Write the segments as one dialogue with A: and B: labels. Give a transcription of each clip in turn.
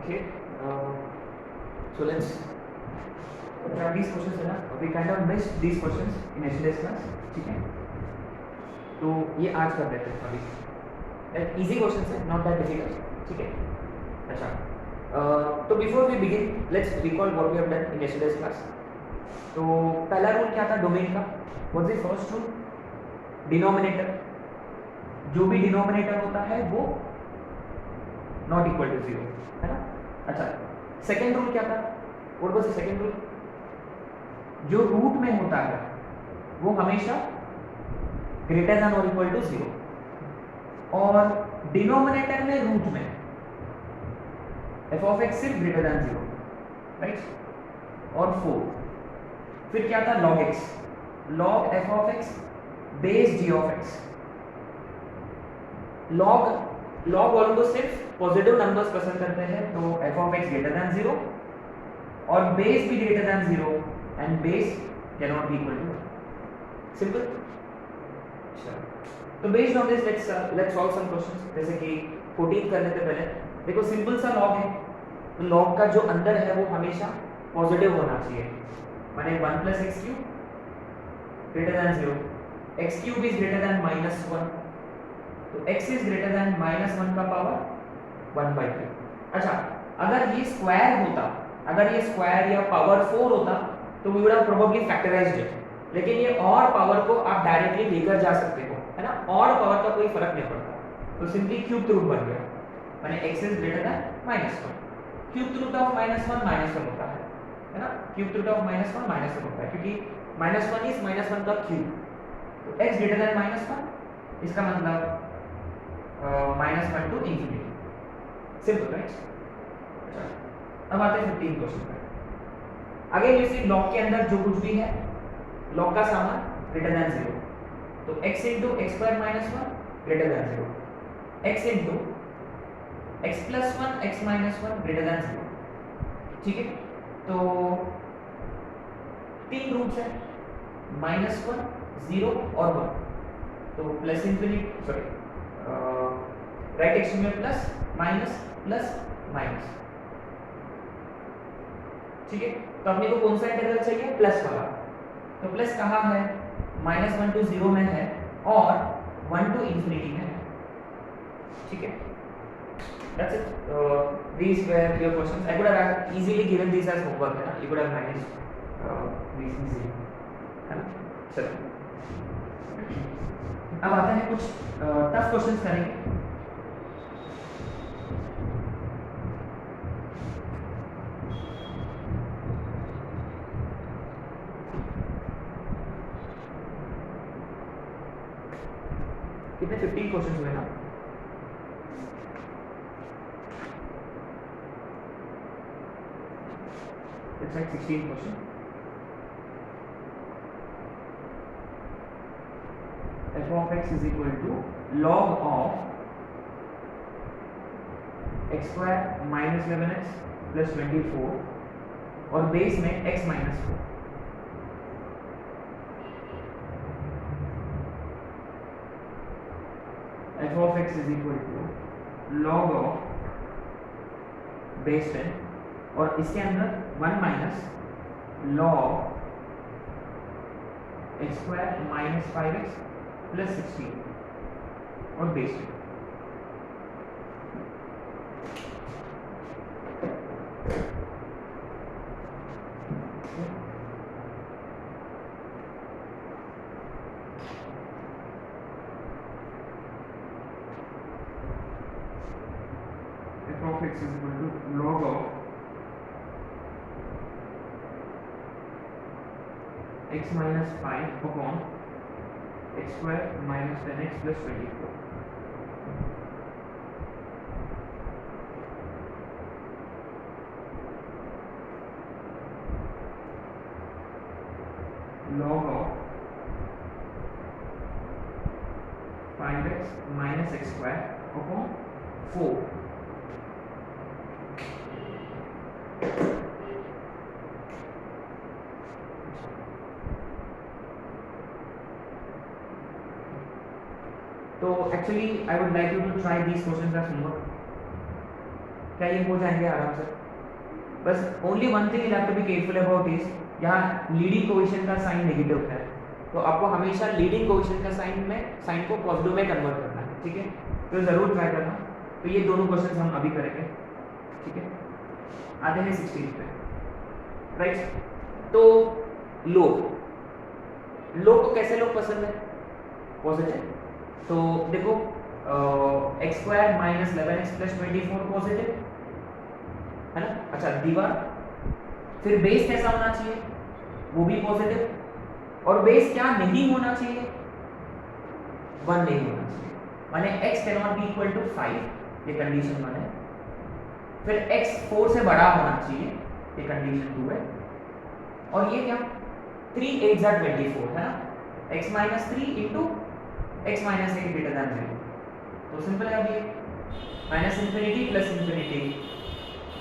A: Okay, so let's try these questions है ना. We kind of missed these questions in yesterday's class. ठीक है, तो ये आज कर देते हैं अभी. Easy questions है, not that difficult. ठीक है. अच्छा, तो before we begin, let's recall what we have done in yesterday's class. तो पहला रूल क्या था डोमेन का? What's the first rule? Denominator, जो भी डिनोमिनेटर होता है वो नॉट इक्वल टू जीरो, है ना. अच्छा, सेकेंड रूल क्या था? What was the second rule? जो रूट में होता है वो हमेशा ग्रेटर देन और इक्वल टू जीरो, और डिनोमिनेटर में रूट में एफ ऑफ एक्स सिर्फ ग्रेटर देन जीरो, राइट. और फिर क्या था? Log x, log f of x base g of x. लॉग वालों को सिर्फ पॉजिटिव नंबर्स पसंद करते हैं, तो f of x greater than zero और बेस भी greater than zero, and base can not be equal to simple. तो based on this let's solve some questions. जैसे कि 14 करने से पहले देखो सिंपल सा लॉग है, तो लॉग का जो अंदर है वो हमेशा पॉजिटिव होना चाहिए. माने 1 plus x cube greater than zero, x cube is greater than minus one, तो x is greater than minus one का पावर 1/3. अच्छा, अगर ये स्क्वायर होता, अगर ये स्क्वायर या पावर 4 होता तो we would have probably factorised it. लेकिन ये और पावर को आप डायरेक्टली लेकर जा सकते हो, है ना. और पावर का कोई फर्क नहीं पड़ता, तो सिंपली क्यूब रूट बन गया. माने x is greater than minus one. Cube root of minus one होता है ना. Cube root of minus one होता है, क्योंकि minus one is minus one का क्यूब. तो x greater than minus one, इसका मतलब minus one to infinity. Simple, right. अच्छा, अब आते हैं 15 क्वेश्चन पर. अगेन यू सी लॉग के अंदर जो कुछ भी है, लॉग का सामान ग्रेटर देन जीरो, तो x into x square minus one greater than zero, x into x plus one x minus one greater than zero. ठीक है, तो तीन रूट्स है, माइनस वन, जीरो और वन. तो plus infinity, sorry, right extreme में plus minus plus minus. ठीक है, तो अपने को कौन सा इंटीग्रल चाहिए? प्लस वाला. तो प्लस कहाँ है? माइनस वन टू जीरो में है और वन टू इंफिनिटी में है. ठीक है, that's it. These were your questions. I could have easily given these as homework, है ना. You could have managed these easily, है ना. चलो, अब आते हैं कुछ टफ क्वेश्चंस करेंगे. कितने? 15 क्वेश्चंस हुए ना. It's like 16 question. f of x is equal to log of x square minus 11x plus 24 और बेस में x minus 4. f of x is equal to log of base 10 और इसके अंदर 1 minus log x square minus 5x plus 16 और base 2. f of x is equal to log of x minus 5 upon x square minus 10x plus 24. Log of 5x minus x square upon 4. So actually I would like you to try these questions as homework. क्या ये हो जाएंगे आराम से? बस only one thing you have to be careful about is, यहाँ leading coefficient का sign negative है, तो आपको हमेशा लीडिंग कोएफिशिएंट का साइन को पॉजिटिव में कन्वर्ट करना है, ठीक है? तो ज़रूर ट्राई करना। तो ये दोनों क्वेश्चन हम अभी करेंगे, ठीक है? आते हैं 16 पे, राइट? तो लोग को कैसे लोग पसंद है? पॉजिटिव। तो देखो x square minus 11x plus 24 positive है ना? अच्छा, दीवार, फिर बेस कैसा होना चाहिए? वो भी पॉजिटिव। और बेस क्या नहीं होना चाहिए? 1 नहीं होना चाहिए, माने x can not be equal to 5, ये कंडीशन 1 है। फिर x 4 से बड़ा होना चाहिए, ये कंडीशन 2 है। और ये क्या? 3 8 24 है ना? x minus 3 into x minus 8 greater than 0। तो सिंपल है अभी, माइनस इंफिनिटी प्लस इंफिनिटी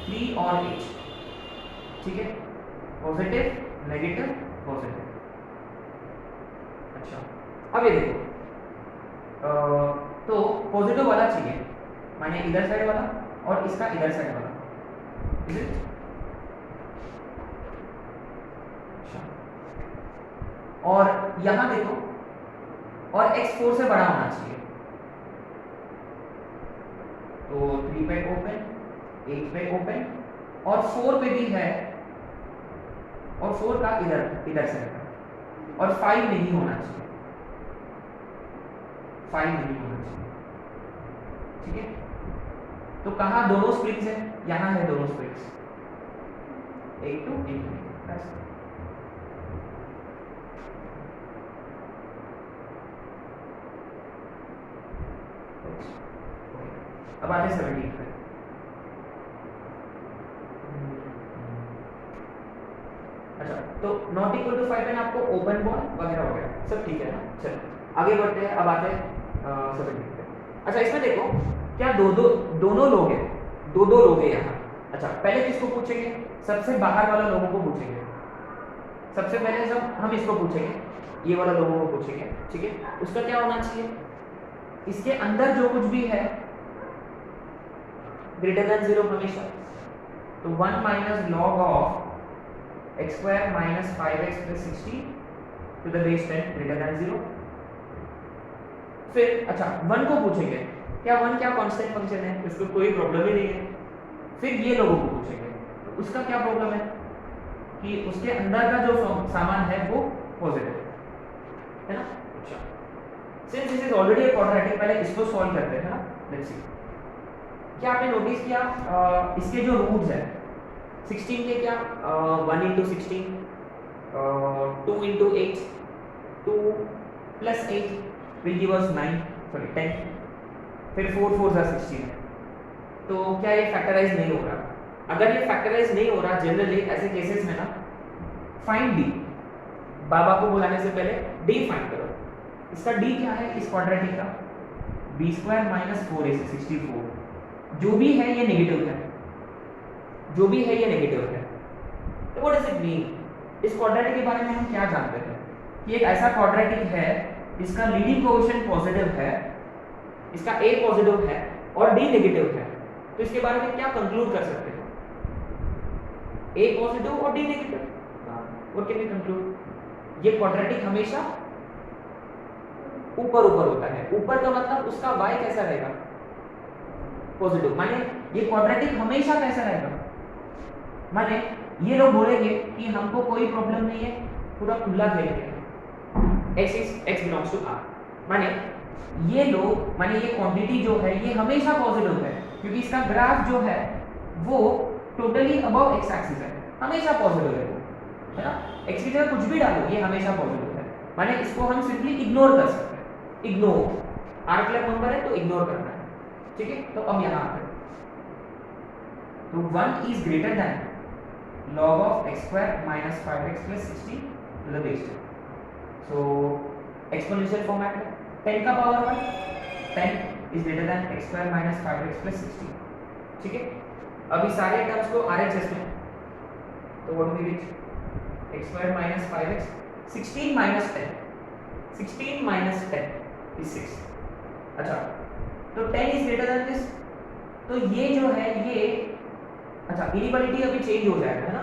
A: 3 और 8, ठीक है? Positive negative positive. अच्छा, अब ये देखो तो पॉजिटिव वाला चाहिए, माने इधर साइड वाला और इसका इधर साइड वाला, इज इट? अच्छा, और यहां देखो, और x 4 से बड़ा होना चाहिए, तो 3 पे ओपन, 8 पे ओपन, और 4 पे भी है, और 4 का इधर साइड का, और 5 नहीं होना चाहिए, 5 नहीं होना चाहिए, ठीक है? तो कहाँ दोनों स्प्रिंग्स है? यहाँ है दोनों स्प्रिंग्स, 8 to infinity। अब आते 17 पे। अच्छा, तो नॉट इक्वल टू 5 में आपको ओपन बॉल वगैरह हो गया, सब ठीक है ना? चलो आगे बढ़ते हैं, अब आते हैं 17 पे। अच्छा, इसमें देखो क्या दोनों लोग हैं, दो लोग हैं यहाँ। अच्छा, पहले किसको पूछेंगे? सबसे बाहर वाला लोगों को पूछेंगे। सबसे पहले जब हम इसको पूछेंगे, ये वाला लोगों को पूछेंगे, ठीक है? उसका क्या होना चाहिए? इसके अंदर जो कुछ भी है ग्रेटर देन 0 हमेशा। तो 1 minus log of x square minus 5x plus 60 to the base 10 greater than 0। फिर अच्छा, 1 को पूछेंगे, क्या 1 क्या कांस्टेंट फंक्शन है? इसको कोई प्रॉब्लम ही नहीं है। फिर ये लोगों को पूछेंगे, तो उसका क्या प्रॉब्लम है कि उसके अंदर का जो सामान है वो पॉजिटिव है ना? अच्छा, since this is already a quadratic, पहले इसको सॉल्व करते हैं ना। लेट्स सी, क्या आपने नोटिस किया इसके जो रूट्स है 16 के, क्या 1 into 16, 2 into 8, 2 plus 8 will give us 9, sorry 10, फिर 4 4 जा 16 है। तो क्या ये फैक्टराइज नहीं हो रहा? अगर ये फैक्टराइज नहीं हो रहा, जनरली ऐसे केसेस में ना फाइंड डी, बाबा को बुलाने से पहले डी फाइंड करो। इसका डी क्या है इस क्वाड्रेटिक का? B square minus 4ac 64। जो भी है ये नेगेटिव है, जो भी है ये नेगेटिव है। तो व्हाट डज इट मीन? इस क्वाड्रेटिक के बारे में हम क्या जानते हैं कि एक ऐसा क्वाड्रेटिक है इसका लीडिंग कोएफिशिएंट पॉजिटिव है, इसका a पॉजिटिव है और d नेगेटिव है। तो इसके बारे में क्या कंक्लूड कर सकते हैं? a पॉजिटिव और d negative. What can we conclude? ये क्वाड्रेटिक हमेशा ऊपर होता है। ऊपर का मतलब उसका y कैसा रहेगा? पॉजिटिव। माने ये क्वाड्रेटिक हमेशा कैसा रहेगा? माने ये लोग बोलेंगे कि हमको कोई प्रॉब्लम नहीं है, पूरा खुला खेलेंगे, x बिलोंग्स टू r। माने ये लोग, माने ये क्वांटिटी जो है ये हमेशा पॉजिटिव है, क्योंकि इसका ग्राफ जो है वो टोटली अबव x एक्सिस है, हमेशा पॉजिटिव है वो, है ना? x की जगह कुछ भी डालो ये हमेशा पॉजिटिव है। माने इसको हम सिंपली इग्नोर कर सकते हैं। इग्नोर, r क्लब नंबर है तो इग्नोर करना है, ठीक है? तो अब यहाँ आते हैं, तो 1 is greater than log of x square minus 5x plus 60 to the base 10. So exponential format में 10 का power 1, 10 is greater than x square minus 5x plus 60, ठीक है? अभी सारे टर्म्स को RHS में, तो what do we get? x square minus 5x, 16 minus 10, 16 minus 10 is 6। अच्छा, तो 10 is greater than this, तो ये जो है ये अच्छा इनइक्वालिटी अभी चेंज हो जाएगा है ना,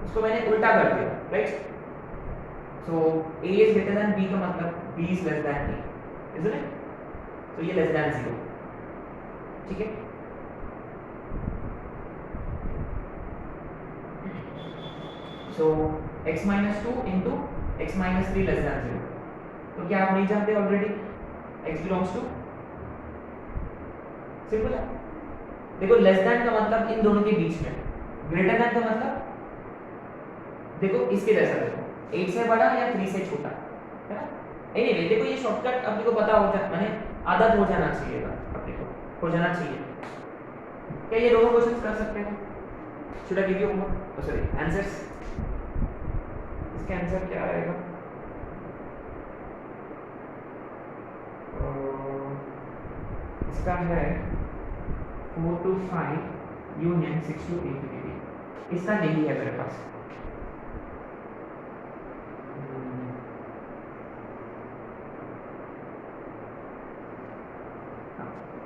A: इसको मैंने उल्टा कर दिया right. So a is greater than b का मतलब b is less than a, isn't it? तो ये लेस देन 0, ठीक है। So x minus 2 into x minus 3 less than 0, तो क्या आप नहीं जानते already x belongs to, simple है। देखो लेस देन का मतलब इन दोनों के बीच में, ग्रेटर देन का मतलब देखो इसके जैसा, देखो 8 से बड़ा या 3 से छोटा है ना। एनीवे देखो ये शॉर्टकट अपने को पता हो जाए, माने आदत हो जाना चाहिए, अपने को हो जाना चाहिए। क्या ये दोनों क्वेश्चंस कर सकते हैं? Should I give you homework, sorry answers? इसका आंसर क्या आएगा? इसका है 4 to 5 यूनियन 6 to 8, इसका नहीं है मेरे पास।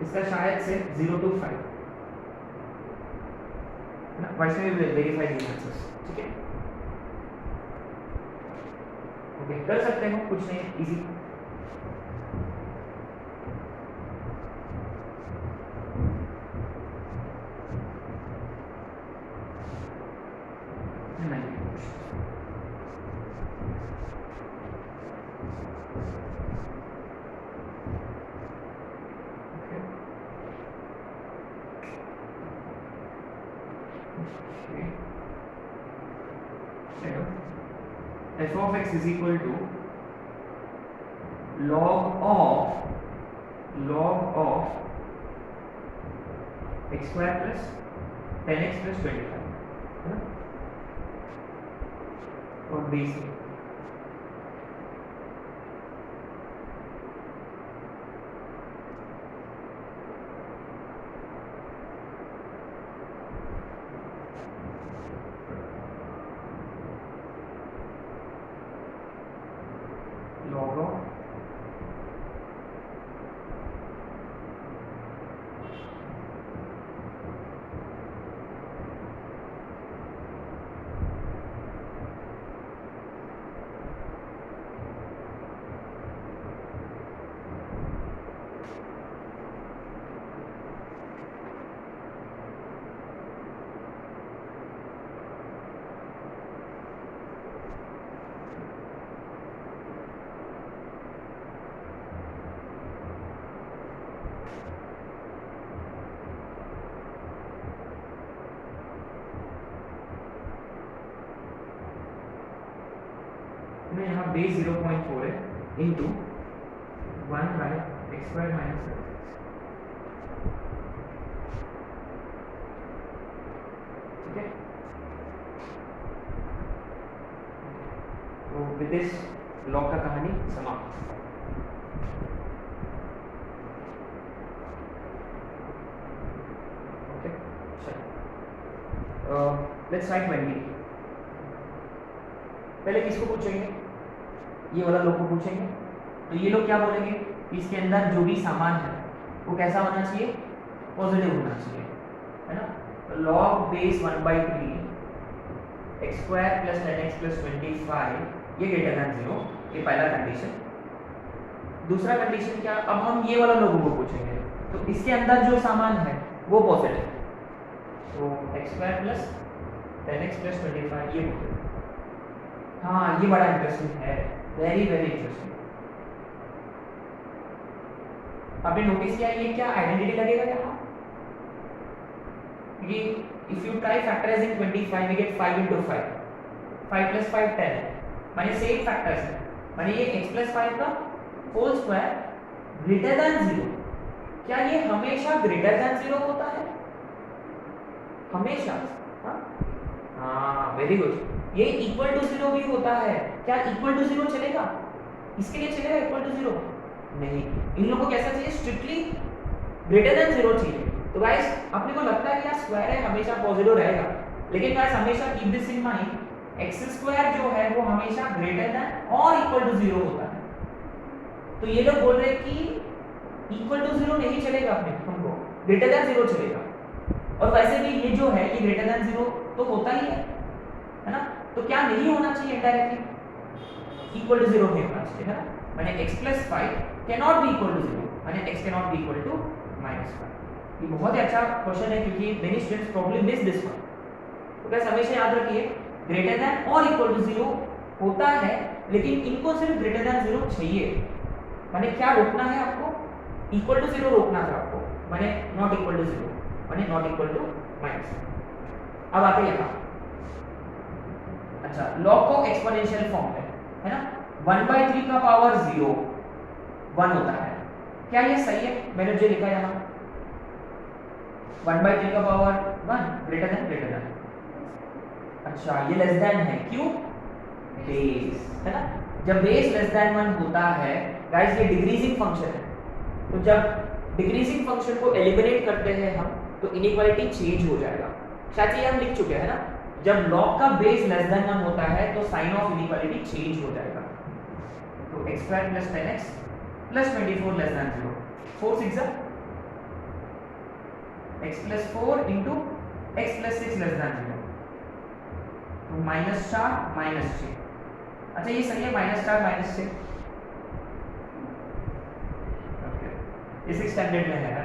A: इसका शायद से 0 to 5 ना, वैसे भी वेरीफाई दी आंसर्स, ठीक है। ओके कर सकते हो, कुछ नहीं easy. f of x is equal to log of x square plus 10x plus 25 है ना, और बेसिक log of में यहाँ बेस 0.4 है into 1 by x square minus ठीक है। तो विद दिस लॉग का कहानी समाप्त। ओके चलो लेट्स राइट 20। पहले किसको पूछेंगे? ये वाला लोग को पूछेंगे। तो ये लोग क्या बोलेंगे कि इसके अंदर जो भी सामान है वो कैसा होना चाहिए? पॉजिटिव होना चाहिए, है ना। तो log base 1/3 x square plus 10x plus 25 ये ग्रेटर देन 0, ये पहला कंडीशन। दूसरा कंडीशन क्या? अब हम ये वाला लोगों को पूछेंगे तो इसके अंदर जो सामान है वो पॉजिटिव, तो x square plus 10x plus 25 ये पॉजिटिव। हाँ ये बड़ा इंटरेस्टिंग है, वेरी वेरी इंटरेस्टिंग। आपने नोटिस किया ये क्या आइडेंटिटी लगेगा यहाँ? ये if you try factorising 25 we get 5 into 5, 5 plus 5 10, माने सेम फैक्टर्स है, माने ये x plus 5 का होल स्क्वायर ग्रेटर देन 0। क्या ये हमेशा ग्रेटर देन 0 होता है? हमेशा? हाँ वेरी गुड। ये इक्वल टू 0 भी होता है। क्या इक्वल टू 0 चलेगा? इसके लिए चलेगा इक्वल टू 0? नहीं, इन लोगों को कैसा चाहिए? स्ट्रिक्टली ग्रेटर देन 0 चाहिए। तो गाइस अपने को लगता है कि यार स्क्वायर है हमेशा पॉजिटिव रहेगा, लेकिन गाइस हमेशा keep this in mind, x square जो है वो हमेशा ग्रेटर देन और इक्वल टू 0 होता है। तो ये लोग बोल रहे हैं कि इक्वल टू 0 नहीं चलेगा अपने हमको, ग्रेटर देन 0 चलेगा। और वैसे भी ये जो है ये ग्रेटर देन 0 तो होता ही है ना, तो क्या नहीं होना चाहिए इनडायरेक्टली, इक्वल टू 0 नहीं होना चाहिए, है ना। माने x + 5 can not be equal to 0, माने x can not be equal to -5। ये बहुत ही अच्छा क्वेश्चन है क्योंकि many students problem miss this one. तो गाइस हमेशा याद रखिए ग्रेटर देन और इक्वल टू 0 होता है, लेकिन इनको सिर्फ ग्रेटर देन 0 चाहिए। माने क्या रोकना है आपको, इक्वल टू 0 रोकना था आपको, माने नॉट इक्वल टू 0, माने नॉट इक्वल टू माइनस। अब आते हैं यहाँ, अच्छा लॉग को एक्सपोनेंशियल फॉर्म में है ना, 1/3 का पावर 0 1 होता है, क्या ये सही है? मैंने जो लिखा यहाँ 1/3 का पावर 1 ग्रेटर देन, अच्छा ये लेस देन है, क्यों? बेस, है ना। जब बेस लेस देन 1 होता है गाइस ये डिक्रीजिंग फंक्शन है, तो जब डिक्रीजिंग फंक्शन को एलिमिनेट करते हैं हम तो इनइक्वालिटी चेंज हो जाएगा। शायद ये हम लिख चुके हैं ना, जब log का बेस लेस देन 1 होता है तो साइन ऑफ इनइक्वालिटी चेंज हो जाएगा। तो x² + 10x + 24 less than 0, 4 6 x + 4 * x + 6 less than 0, तो -4 -6। अच्छा ये सही है, -4 -6, ओके ये 6 स्टैंडर्ड में है ना,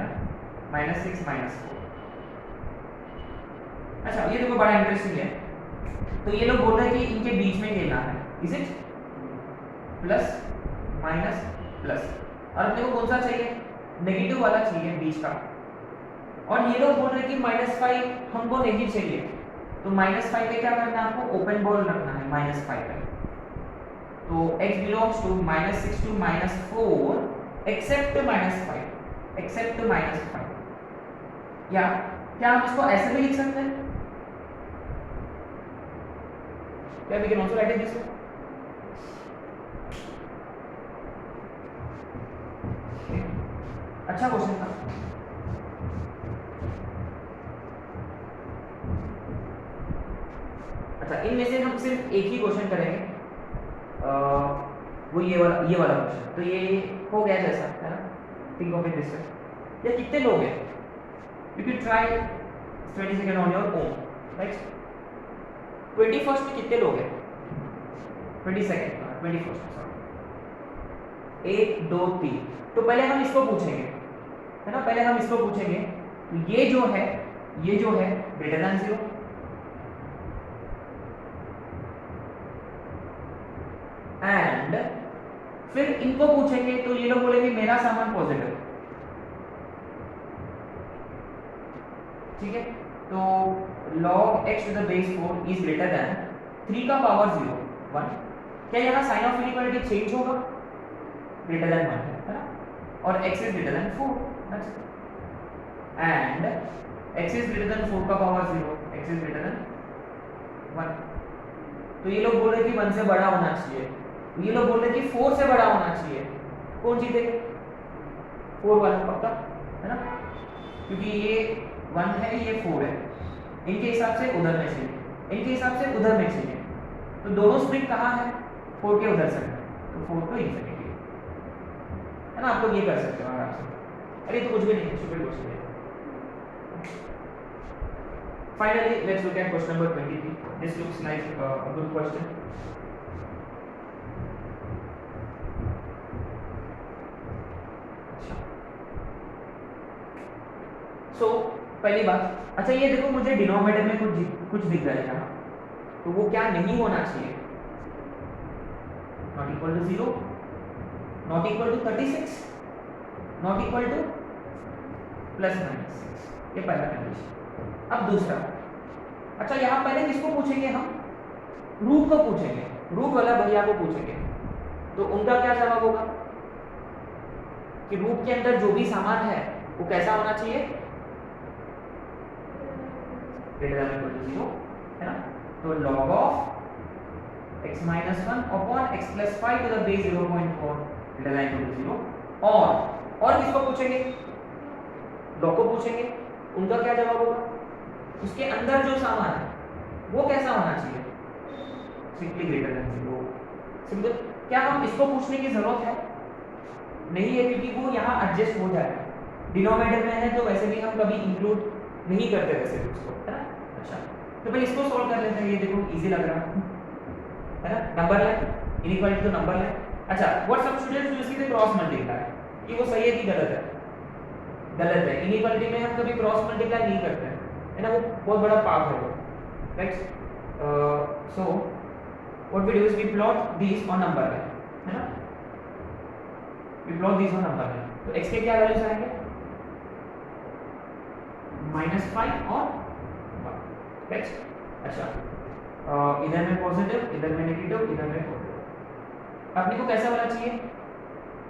A: -6 -4। अच्छा ये देखो बड़ा इंटरेस्टिंग है, तो ये लोग बोल रहे हैं कि इनके बीच में खेलना है, is it plus minus plus, और अपने को कौन सा चाहिए? नेगेटिव वाला चाहिए बीच का। और ये लोग बोल रहे हैं कि -5 हमको नेगेटिव चाहिए, तो -5 पे क्या करना है आपको? ओपन बॉल रखना है -5 पे। तो x belongs to -6 to -4 except -5, except -5, या क्या हम इसको ऐसे भी लिख सकते हैं? क्या we can also write it this way? अच्छा क्वेश्चन था। अच्छा इनमें से हम सिर्फ एक ही क्वेश्चन करेंगे, वो ये वाला क्वेश्चन। तो ये हो गया जैसा है ना, think of it this way. ये कितने लोग हैं? You can try 20 second on your own, right. 21st में कितने लोग हैं? 22nd 21st, sorry 1 2 3। तो पहले हम इसको पूछेंगे, है ना, पहले हम इसको पूछेंगे ये जो है ग्रेटर देन 0, एंड फिर इनको पूछेंगे तो ये लोग बोलेंगे मेरा सामान पॉजिटिव, ठीक है। तो log x to the base 4 is greater than 3 का पावर 0 1। क्या यहाँ साइन ऑफ इनइक्वालिटी चेंज होगा? ग्रेटर देन 1 है ना, और x is greater than 4, and x is greater than 4 का power 0, x is greater than 1। तो ये लोग बोल रहे हैं कि 1 से बड़ा होना चाहिए, ये लोग बोल रहे हैं कि 4 से बड़ा होना चाहिए। कौन जीतेगा? 4 वाला पक्का, है ना, क्योंकि ये 1 है ये 4 है, इनके हिसाब से उधर में चाहिए, इनके हिसाब से उधर में चाहिए, तो दोनों स्प्रिंग कहाँ है? 4 के उधर से, तो 4 टू इंफिनिटी, है ना। आप लोग ये कर सकते हो आराम से। अरे तो कुछ भी नहीं है, सुपर क्वेश्चन है। Finally, let's look at question number 23. This looks like a good question. So, पहली बात, अच्छा ये देखो मुझे डिनोमिनेटर में कुछ दिख रहा है यहाँ, तो वो क्या नहीं होना चाहिए? Not equal to 0, not equal to 36, not equal to +-6, ये पहला कंडीशन। अब दूसरा, अच्छा यहाँ पहले किसको पूछेंगे हम? रूट को पूछेंगे, रूट वाला भैया को पूछेंगे, तो उनका क्या जवाब होगा कि रूट के अंदर जो भी सामान है वो कैसा होना चाहिए? ग्रेटर देन इक्वल टू 0, है ना। तो log of x - 1 upon x + 5 to the base 0.4 greater than equal to 0। और किसको पूछेंगे? log को पूछेंगे, उनका क्या जवाब होगा? उसके अंदर जो सामान है वो कैसा होना चाहिए? Simply greater than 0, simple. क्या हम इसको पूछने की जरूरत है? नहीं है, क्योंकि वो यहाँ एडजस्ट हो जाएगा, डिनोमिनेटर में है तो वैसे भी हम कभी इंक्लूड नहीं करते वैसे भी उसको, है ना। अच्छा तो पहले इसको सॉल्व कर लेते हैं, ये देखो इजी लग रहा है ना। नंबर लाइन, इनइक्वालिटी तो नंबर लाइन। अच्छा व्हाट सब्स्टिट्यूट टू इसकी क्रॉस मल्टीप्लाई, कि वो सही है कि गलत है? गलत है। इनइक्वालिटी में हम कभी क्रॉस मल्टीप्लाई नहीं करते हैं, है ना, वो बहुत बड़ा पाप है वो, right. So what we do is we plot these on number line, है ना, we plot these on number line. तो x के क्या वैल्यूज आएंगे? -5 और 1, राइट। अच्छा इधर में पॉजिटिव, इधर में नेगेटिव, इधर में पॉजिटिव। अपने को कैसा वाला चाहिए?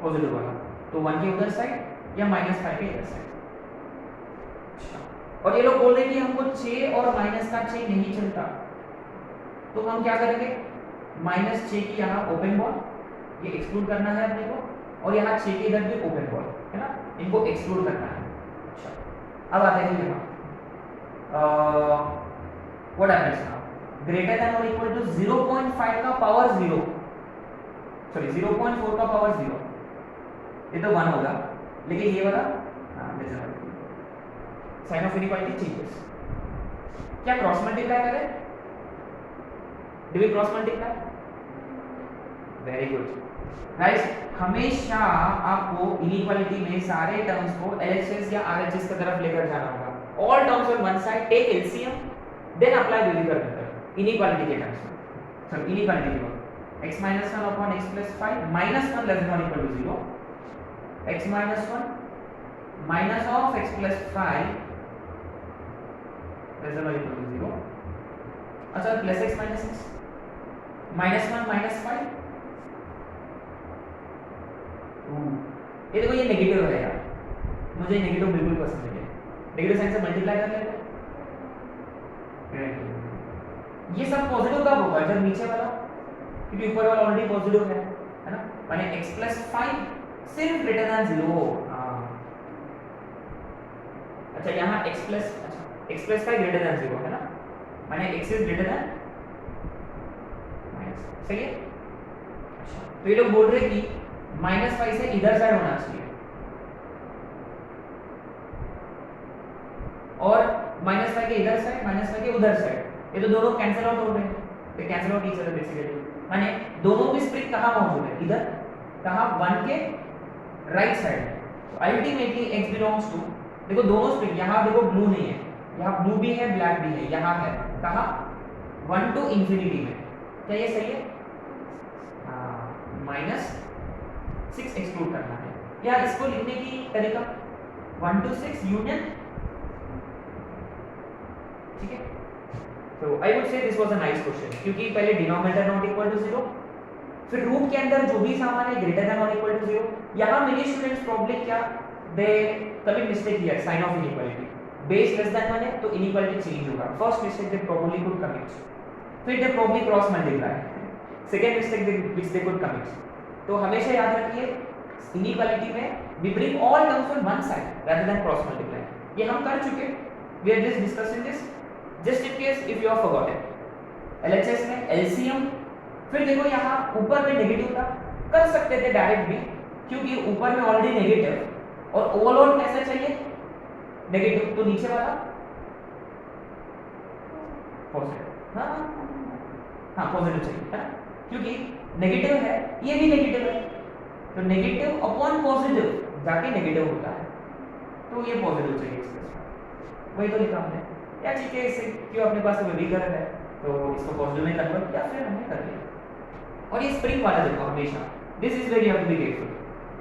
A: पॉजिटिव वाला, तो 1 के उधर साइड या -5 के इधर साइड। अच्छा और ये लोग बोल रहे हैं कि हमको 6 और माइनस का 6 नहीं चलता, तो हम क्या करेंगे? -6 की यहाँ ओपन बॉल, ये एक्सक्लूड करना है अपने को, और यहाँ 6 के इधर भी ओपन बॉल, है ना, इनको एक्सक्लूड करना है। अच्छा अब आते हैं यहाँ what happens now, greater than और इक्वल टू 0.5 का पावर 0, सॉरी 0.4 का पावर 0, ये तो 1 होगा, लेकिन ये वाला साइन ऑफ इनइक्वालिटी चेंजेस। क्या क्रॉस मल्टीप्लाई करें? Do we cross multiply? Very good guys, हमेशा आपको इनइक्वालिटी में सारे टर्म्स को एलएचएस या आरएचएस की तरफ लेकर जाना होगा। All terms on one side, take LCM, then apply यूनिकर मेथड इनइक्वालिटी के टर्म्स में। सॉरी इनइक्वालिटी के बाद x - 1 upon x + 5 -1 less than or equal to 0, x - 1 minus of x + 5 less than or equal to 0। अच्छा plus x - x -1 -5, ये देखो ये negative है यार, मुझे नेगेटिव बिल्कुल पसंद नहीं है। नेगेटिव साइन से मल्टीप्लाई कर लेते हैं, ये सब पॉजिटिव कब होगा? जब नीचे वाला, क्योंकि ऊपर वाला ऑलरेडी पॉजिटिव है ना, माने x + 5 सिर्फ ग्रेटर देन 0 हो। अच्छा यहाँ x + 5 ग्रेटर देन 0 है ना, माने x is greater than minus, सही है। अच्छा तो ये लोग बोल रहे हैं कि -5 से इधर साइड होना चाहिए, और -5 के इधर साइड, -5 के उधर साइड, ये तो दोनों कैंसिल आउट हो रहे हैं, तो cancel out each other basically, माने दोनों भी स्प्रिंग कहां मौजूद है? इधर, कहां? 1 के राइट साइड। तो अल्टीमेटली x बिलोंग्स टू, देखो दोनों स्प्रिंग, यहां देखो ब्लू नहीं है, यहां ब्लू भी है ब्लैक भी है, यहां है कहां? 1 to infinity में। क्या ये सही है? -6 एक्सक्लूड करना है, या इसको लिखने की तरीका 1 to 6 यूनियन, ठीक है। तो I would say this was a nice question, क्योंकि पहले डिनोमिनेटर नॉट इक्वल टू 0, फिर रूट के अंदर जो भी सामान है ग्रेटर देन और इक्वल टू 0। यहां मेनी स्टूडेंट्स प्रॉब्लम क्या, they commit mistake here, sign of inequality, base less than 1 है तो इनइक्वालिटी चेंज होगा। First mistake they probably could commit, फिर they probably cross multiply, second mistake which they could commit. तो हमेशा याद रखिए inequality में we bring all terms on one side rather than cross multiply, ये हम कर चुके, we are just discussing this just in case if you have forgotten. LHS में एलसीएम, फिर देखो यहाँ ऊपर में नेगेटिव था, कर सकते थे डायरेक्ट भी, क्योंकि ऊपर में ऑलरेडी नेगेटिव और ओवरऑल कैसे चाहिए? नेगेटिव, तो नीचे वाला पॉजिटिव, हाँ पॉजिटिव चाहिए, है ना, क्योंकि नेगेटिव है, ये भी नेगेटिव है, तो नेगेटिव अपॉन पॉजिटिव जाके नेगेटिव होता है, तो ये पॉजिटिव चाहिए इसके साथ, वही तो लिखा हमने। या ठीक है, इससे क्यों अपने पास विभीकरण है तो इसको पॉजिटिव में कन्वर्ट किया, फिर हमने कर लिया। और ये स्प्रिंग वाला देखो हमेशा, this is very you have to be careful,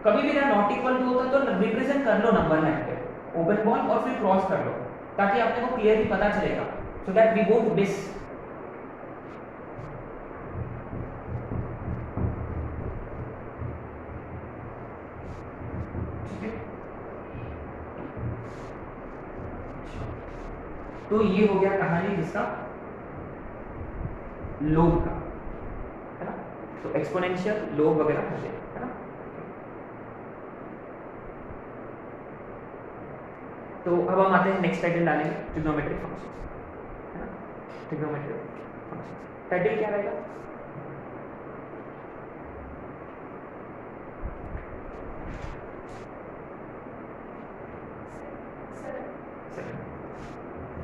A: कभी भी ना नॉट इक्वल टू होता तो रिप्रेजेंट कर लो नंबर लाइन पे, ओपन बॉल और फिर क्रॉस कर लो, ताकि आपने को क्लियरली पता चलेगा, so that we won't miss. तो ये हो गया कहानी जिसका लोग का, है ना, तो एक्सपोनेंशियल लोग वगैरह हो गया, है ना। तो अब हम आते हैं नेक्स्ट टाइटल डालेंगे ट्रिग्नोमेट्रिक फंक्शंस, है ना, ट्रिग्नोमेट्रिक फंक्शंस। टाइटल क्या रहेगा?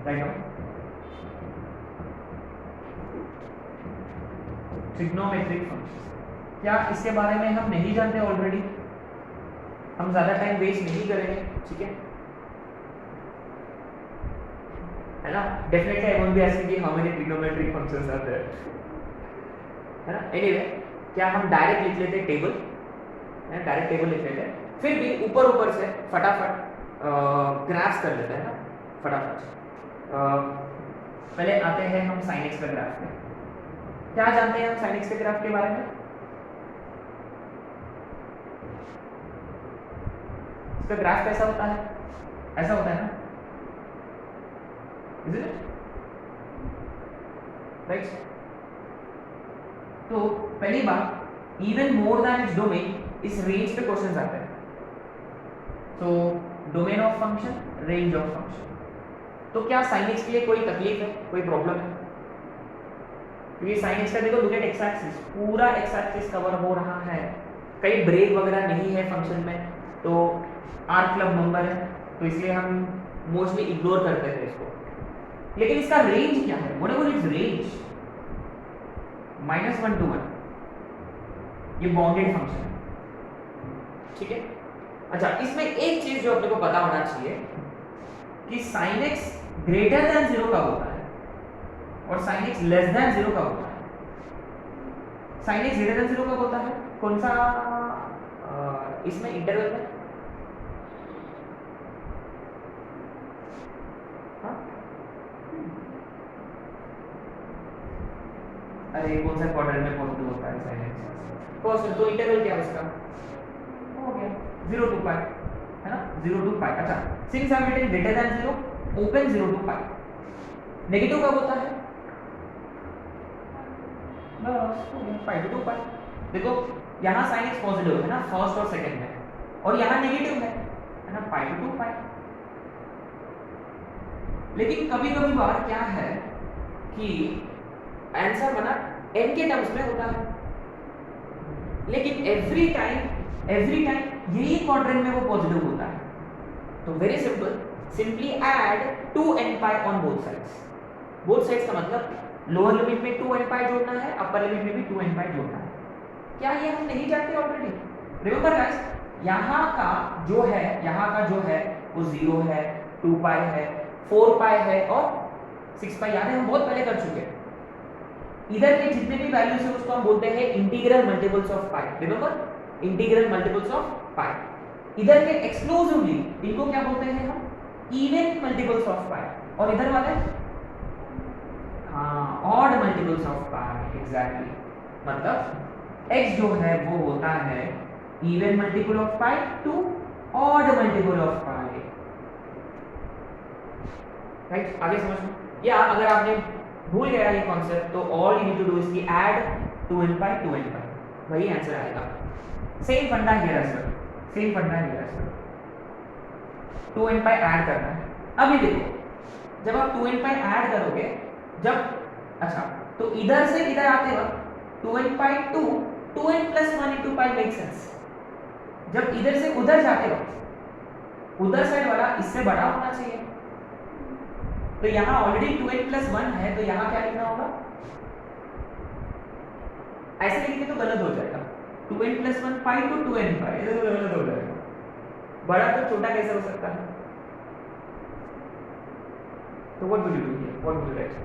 A: Write down trigonometric function. क्या इसके बारे में हम नहीं जानते ऑलरेडी? हम ज्यादा टाइम वेस्ट नहीं करेंगे, ठीक है ना? Definitely I won't be asking कि how many trigonometric functions are there, है ना? एनीवे क्या हम डायरेक्ट लिख लेते टेबल, है डायरेक्ट टेबल लिख लेते हैं, फिर भी ऊपर ऊपर से फटाफट ग्राफ्स कर लेते हैं ना फटाफट। पहले आते हैं हम sin x का ग्राफ पे। क्या जानते हैं हम sin x के ग्राफ के बारे में? इसका ग्राफ कैसा होता है? ऐसा होता है ना, इज इट राइट? तो पहली बात, even more than its domain, इस रेंज पे क्वेश्चंस आते हैं। तो domain of function, range of function. तो क्या sin x के लिए कोई तकलीफ है, कोई प्रॉब्लम है? क्योंकि sin x का देखो, लुक एट x एक्सिस, पूरा x एक्सिस कवर हो रहा है, कहीं ब्रेक वगैरह नहीं है फंक्शन में, तो आर क्लब नंबर है, तो इसलिए हम मोस्टली इग्नोर करते हैं इसको। लेकिन इसका रेंज क्या है? व्हाटएवर इट्स रेंज, -1 to 1, ये बाउंडेड फंक्शन है, ठीक है? अच्छा, इसमें एक चीज जो अपने को पता होना चाहिए कि sin x ग्रेटर देन 0 कब होता है और sin x लेस देन 0 कब होता है। sin x ग्रेटर देन 0 कब होता है? कौन सा इसमें इंटरवल है? अरे कौन सा क्वाड्रेंट में पॉजिटिव होता है sin x? फर्स्ट, तो इंटरवल क्या है उसका? हो गया 0 to पाई, है ना? 0 to पाई। अच्छा, since I am getting greater than 0, open 0 to pi. Negative कब होता है? बस हो गया पाई टू पाई। देखो यहाँ sin x पॉजिटिव है ना फर्स्ट और सेकंड में, और यहाँ नेगेटिव है ना, पाई टू पाई। लेकिन कभी कभी बार क्या है कि आंसर बना n के टर्म्स में होता है, लेकिन एवरी टाइम यही क्वाड्रेंट में वो पॉजिटिव होता है। तो very simple, simply add 2n pi on both sides. Both sides का मतलब लोअर लिमिट में 2n पाई जोड़ना है, अपर लिमिट में भी 2n पाई जोड़ना है। क्या ये हम नहीं जानते ऑलरेडी? रिमेंबर गाइस, यहाँ का जो है वो 0 है, 2 पाई है, 4 पाई है और 6 पाई। याद है, हम बहुत पहले कर चुके हैं। इधर के जितने भी वैल्यूज है उसको हम बोलते हैं integral multiples of pi. Remember, integral multiples of pi. इधर के एक्सक्लूसिवली इनको क्या बोलते हैं हम? Even multiples of pi. और इधर वाले odd multiples of pi. Exactly, मतलब x जो है वो होता है even multiple of pi to odd multiple of pi. Right, आगे समझ लो। या अगर आपने भूल गया ये कॉन्सेप्ट, तो all you need to do is की ऐड 2n पाई, वही आंसर आएगा। Same funda here as well, 2n pi add करना है। अभी देखो, जब आप 2n पाई ऐड करोगे, अच्छा, तो इधर से इधर आते वक्त 2n पाई 2n plus 1 into pi make sense. जब इधर से उधर जाते वक्त उधर साइड वाला इससे बड़ा होना चाहिए, तो यहाँ ऑलरेडी 2n प्लस 1 है, तो यहाँ क्या लिखना होगा? ऐसे लिखेंगे तो गलत हो जाएगा। 2n plus 1 pi to 2n पाई, ये तो गलत हो जाएगा। बड़ा तो छोटा कैसे हो सकता है? तो what will you do here? What will you right?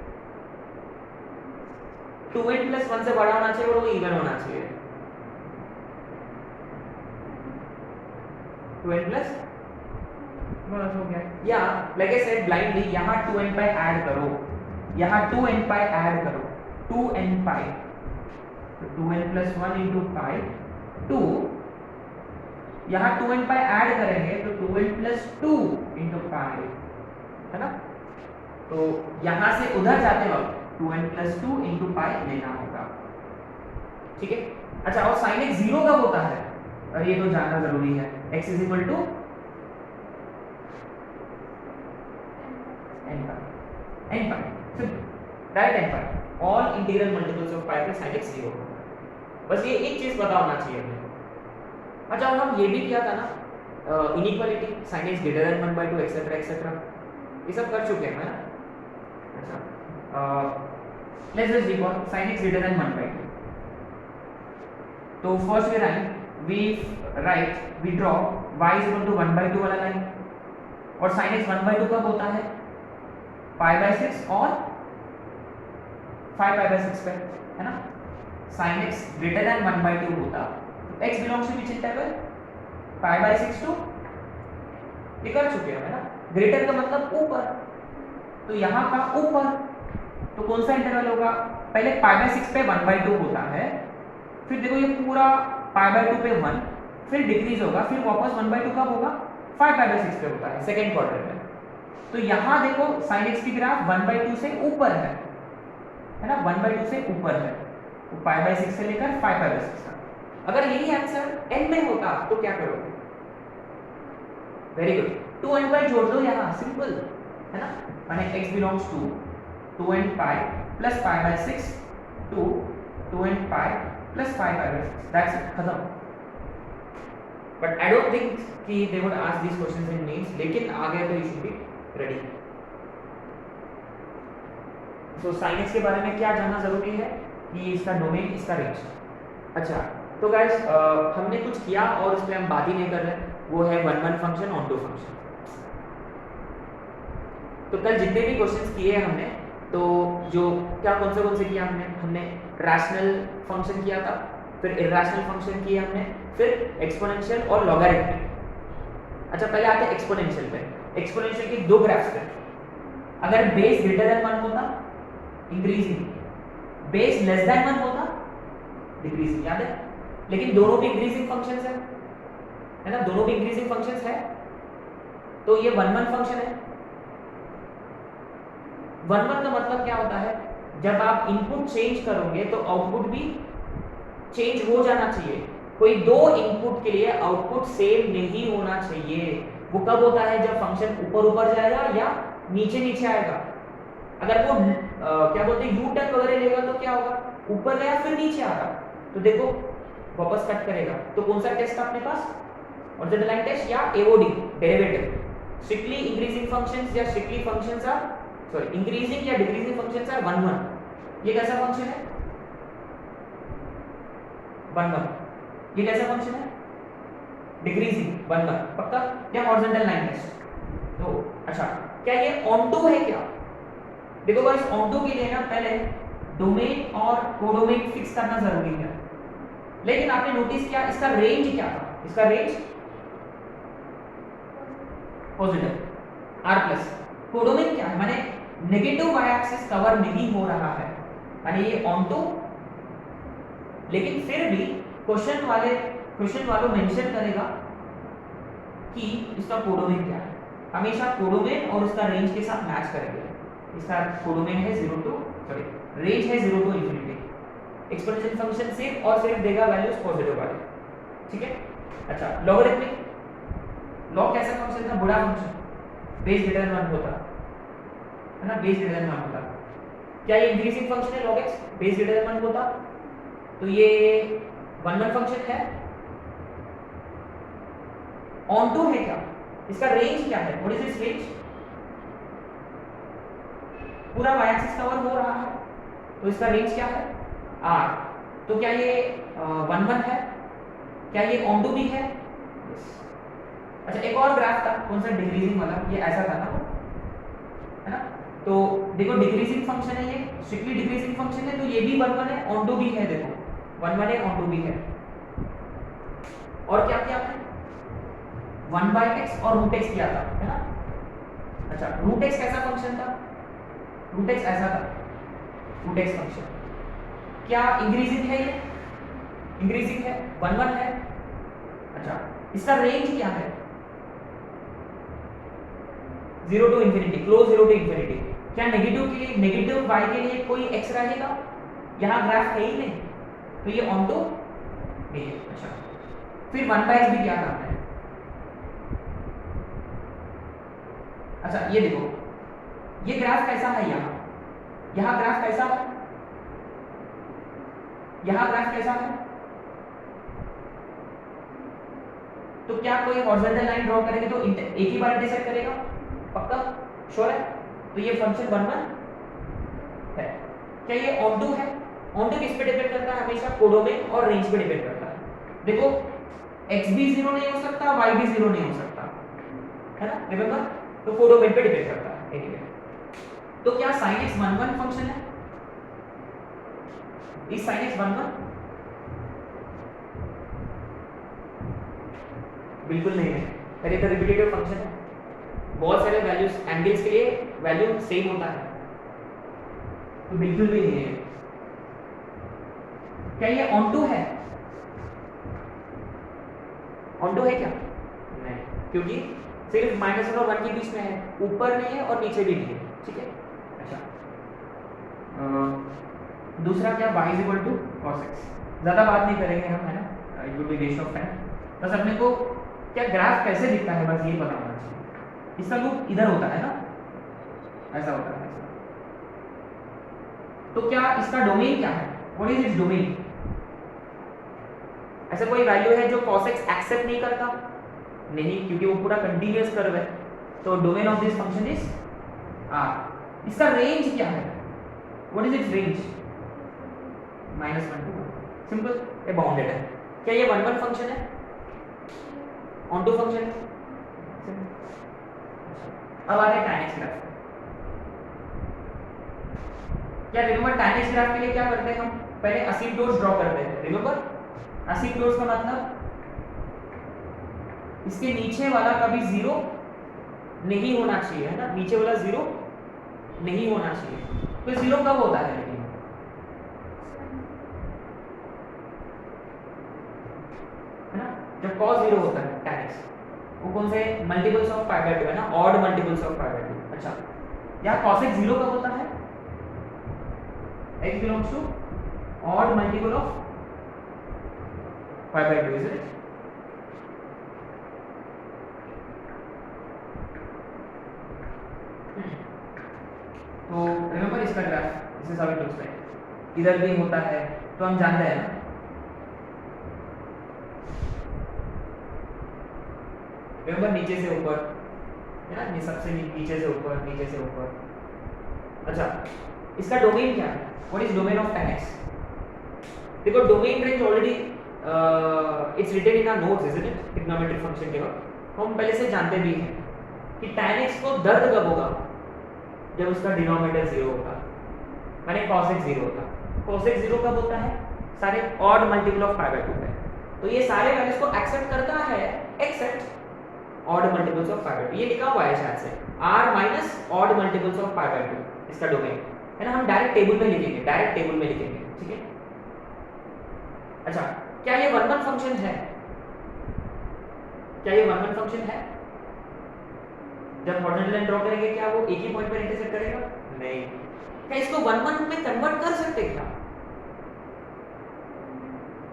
A: 2n plus 1 से बड़ा होना चाहिए और वो इवन होना चाहिए। 2n प्लस बस हो गया। या लाइक आई सेड ब्लाइंडली, यहाँ 2n पाई ऐड करो, यहाँ 2n पाई ऐड करो, 2n पाई, तो 2n प्लस 1 इंटू पाई 2, यहाँ 2n पाई ऐड करेंगे तो 2n प्लस 2 इंटू पाई, है ना? तो यहाँ से उधर जाते वक्त 2n प्लस 2 इंटू पाई लेना होगा, ठीक है? अच्छा, और sin x 0 कब होता है? और ये तो जानना जरूरी है। x is equal to n pi, direct n pi, all integral multiples of pi पे sin x 0 होगा। बस ये एक चीज पता होना चाहिए अपने को। अच्छा, और हम ये भी किया था ना inequality, sin x greater than 1/2 etcetera etcetera, ये सब कर चुके हैं ना। अच्छा let's just recall sin x greater than 1/2. तो first we draw y is equal to 1/2 वाला लाइन, और sin x 1/2 कब होता है? π/6 और 5π/6 पे, है ना? sin x greater than 1/2 होता, तो x belongs to which interval? π/6 to, ये कर चुके हैं, है ना? ग्रेटर का मतलब ऊपर, तो यहाँ का ऊपर, तो कौन सा इंटरवल होगा? पहले π/6 पे 1/2 होता है, फिर देखो ये पूरा π/2 पे 1, फिर डिक्रीज होगा, फिर वापस 1/2 कब होगा? 5π/6 पे होता है सेकेंड क्वार्टर में। तो यहाँ देखो sin x की ग्राफ 1/2 से ऊपर है ना? 1/2 से ऊपर है, तो π/6 से लेकर 5π/6 तक। अगर यही आंसर n में होता तो क्या करोगे? वेरी गुड, 2n पाई जोड़ दो यहाँ, सिंपल है ना? माने x belongs to 2n pi plus π/6 to 2n pi plus 5π/6, that's it, खत्म। बट आई डोंट थिंक कि they would ask this questions in mains, लेकिन आ गए तो you should be ready. So sin x के बारे में क्या जानना जरूरी है? कि इसका डोमेन, इसका रेंज। अच्छा, तो गाइस हमने कुछ किया और इस पे हम बात ही नहीं कर रहे, वो है one one function, onto function. तो कल जितने भी क्वेश्चंस किए हमने, तो जो क्या कौन से किया हमने रैशनल फंक्शन किया था, फिर इरैशनल फंक्शन किए हमने, फिर एक्सपोनेंशियल और लॉगरिथमिक। अच्छा, पहले आते हैं एक्सपोनेंशियल पे। एक्सपोनेंशियल की दो ग्राफ्स थे। अगर बेस ग्रेटर देन 1 होता इंक्रीजिंग, बेस लेस देन 1 होता डिक्रीजिंग, याद है? लेकिन दोनों भी इंक्रीजिंग फंक्शंस है ना? दोनों भी इंक्रीजिंग फंक्शंस है, तो ये वन वन फंक्शन है। वन वन का मतलब क्या होता है? जब आप इनपुट चेंज करोगे तो आउटपुट भी चेंज हो जाना चाहिए। कोई दो इनपुट के लिए आउटपुट सेम नहीं होना चाहिए। वो कब होता है? जब फंक्शन ऊपर ऊपर जाएगा या नीचे नीचे आएगा। अगर वो क्या बोलते हैं यू टर्न वगैरह लेगा तो क्या होगा? ऊपर गया फिर नीचे आ रहा, तो देखो वापस कट करेगा। तो कौन सा टेस्ट था अपने पास? हॉरिजॉन्टल लाइन टेस्ट या AOD derivative? Strictly increasing functions या strictly functions are sorry increasing या decreasing functions are one one. ये कैसा फंक्शन है? One one. ये कैसा फंक्शन है? डिक्रीजिंग वन वन, पक्का? या हॉरिजॉन्टल लाइन टेस्ट? तो अच्छा, क्या ये ऑनटू है क्या? देखो गाइस, ऑनटू के लिए ना पहले डोमेन और कोडोमेन फिक्स करना जरूरी है। लेकिन आपने नोटिस किया इसका रेंज क्या था? इसका range positive r plus. Codomain क्या है? माने नेगेटिव वाई एक्सिस कवर नहीं हो रहा है, माने ये ऑनटू। लेकिन फिर भी क्वेश्चन वालों मेंशन करेगा कि इसका कोडोमेन क्या है। हमेशा कोडोमेन और उसका रेंज के साथ मैच करेंगे। इसका कोडोमेन है 0 टू सॉरी रेंज है 0 टू इंफिनिटी। एक्सपोनेंशियल फंक्शन सिर्फ और सिर्फ देगा वैल्यूज पॉजिटिव वाले, ठीक है? अच्छा, लॉगरिथमिक, लॉग कैसा फंक्शन था? बड़ा फंक्शन, बेस ग्रेटर देन 1 होता है ना? बेस ग्रेटर देन 1 होता। क्या ये इंक्रीजिंग फंक्शन है? Log x base greater than 1 होता, तो ये वन वन फंक्शन है। ऑन टू है क्या? इसका रेंज क्या है? What is it's range? पूरा वाई एक्सिस कवर हो रहा है, तो इसका रेंज क्या है? r। तो क्या ये वन वन है? क्या ये ऑन टू भी है? अच्छा, एक और ग्राफ था, कौन सा? डिक्रीजिंग वाला। ये ऐसा था ना, है ना? तो देखो डिक्रीजिंग फंक्शन है, ये स्ट्रिक्टली डिक्रीजिंग फंक्शन है, तो ये भी वन वन है, ऑन टू भी है। देखो वन वन है, ऑन टू भी है। और क्या किया आपने? 1/x और रूट x किया था, है ना? अच्छा, रूट x कैसा फंक्शन था? रूट x ऐसा था, रूट x फंक्शन। क्या इंक्रीजिंग है? ये इंक्रीजिंग है, वन वन है। अच्छा, इसका रेंज क्या है? 0 to infinity, close 0 to infinity. क्या नेगेटिव के लिए, नेगेटिव y के लिए कोई x रहेगा? यहाँ ग्राफ है ही नहीं, तो ये ऑन टू नहीं है। अच्छा, फिर 1/x भी क्या था हमने? अच्छा, ये देखो, ये ग्राफ कैसा है? यहाँ ग्राफ कैसा है? यहाँ ग्राफ कैसा है? तो क्या कोई हॉरिजॉन्टल लाइन ड्रॉ करेंगे तो एक ही बार इंटरसेक्ट करेगा? पक्का? श्योर है? तो ये फंक्शन वन वन है। क्या ये ऑन टू है? ऑन टू किस पे डिपेंड करता है? हमेशा कोडोमेन और रेंज पे डिपेंड करता है। देखो x भी 0 नहीं हो सकता, y भी 0 नहीं हो सकता, है ना, रिमेंबर? तो कोडोमेन पे डिपेंड करता है एनीवे। तो क्या sin x 1 1 फंक्शन है? इस sin x 1 1? बिल्कुल नहीं है, पर ये तो रिपीटेटिव फंक्शन है। बहुत सारे वैल्यूज एंगल्स के लिए वैल्यू सेम होता है, तो बिल्कुल भी नहीं है। क्या ये ऑन टू है? ऑन टू है क्या? नहीं, क्योंकि सिर्फ -1 और 1 के बीच में है, ऊपर नहीं है और नीचे भी नहीं है, ठीक है। अच्छा, दूसरा क्या, y is equal to cos x। ज़्यादा बात नहीं करेंगे हम, है ना, it will be waste of time. बस अपने को क्या ग्राफ कैसे दिखता है बस ये पता होना चाहिए। इसका लूप इधर होता है ना, ऐसा होता है ऐसा। तो क्या इसका डोमेन क्या है? What is its domain? ऐसा कोई वैल्यू है जो cos x एक्सेप्ट नहीं करता? नहीं, क्योंकि वो पूरा कंटीन्यूअस कर्व है। तो domain of this function is r। इसका रेंज क्या है? What is it's range? -1 to 1। Simple, ये बाउंडेड है। क्या ये 1 1 फंक्शन है? ऑन टू फंक्शन है। अब आते हैं tan x ग्राफ। क्या रिमेंबर tan x ग्राफ के लिए क्या करते हैं हम? पहले असिम्प्टोट्स ड्रॉ करते हैं, रिमेंबर? असिम्प्टोट्स का मतलब इसके नीचे वाला कभी 0 नहीं होना चाहिए, है ना, नीचे वाला 0 नहीं होना चाहिए। तो 0 कब होता है लेकिन? है ना, जब cos 0 होता है tan x। वो कौन से मल्टीपल्स ऑफ पाई बाय 2 है ना, odd multiples of pi by 2। अच्छा, यहाँ cos x 0 कब होता है? x belongs to odd multiple of pi by 2, isn't it? तो रिमेंबर इसका graph, this is how it looks like. इधर भी होता है, तो हम जानते हैं ना, रिमेंबर नीचे से ऊपर, है ना, ये सबसे नीचे से ऊपर, नीचे से ऊपर। अच्छा, इसका डोमेन क्या है? What is domain of tan x? देखो domain range already it's written in our notes, isn't it? Trigonometric function के वक्त हम पहले से जानते भी हैं कि tan x को दर्द कब होगा? जब उसका डिनोमिनेटर 0 होगा, माने cos x 0 होता। cos x 0 कब होता है? सारे odd multiple of pi by 2 है। तो ये सारे वैल्यूज को एक्सेप्ट करता है except odd multiples of pi by 2। ये लिखा हुआ है शायद से, r minus odd multiples of pi by 2 इसका डोमेन है ना। हम डायरेक्ट टेबल में लिखेंगे, डायरेक्ट टेबल में लिखेंगे, ठीक है। अच्छा, क्या ये 1 1 फंक्शन है? क्या ये 1 1 फंक्शन है? जब हॉरिजॉन्टल लाइन ड्रॉ करेंगे क्या वो एक ही पॉइंट पर इंटरसेक्ट करेगा? नहीं। क्या इसको 1 1 में कन्वर्ट कर सकते क्या?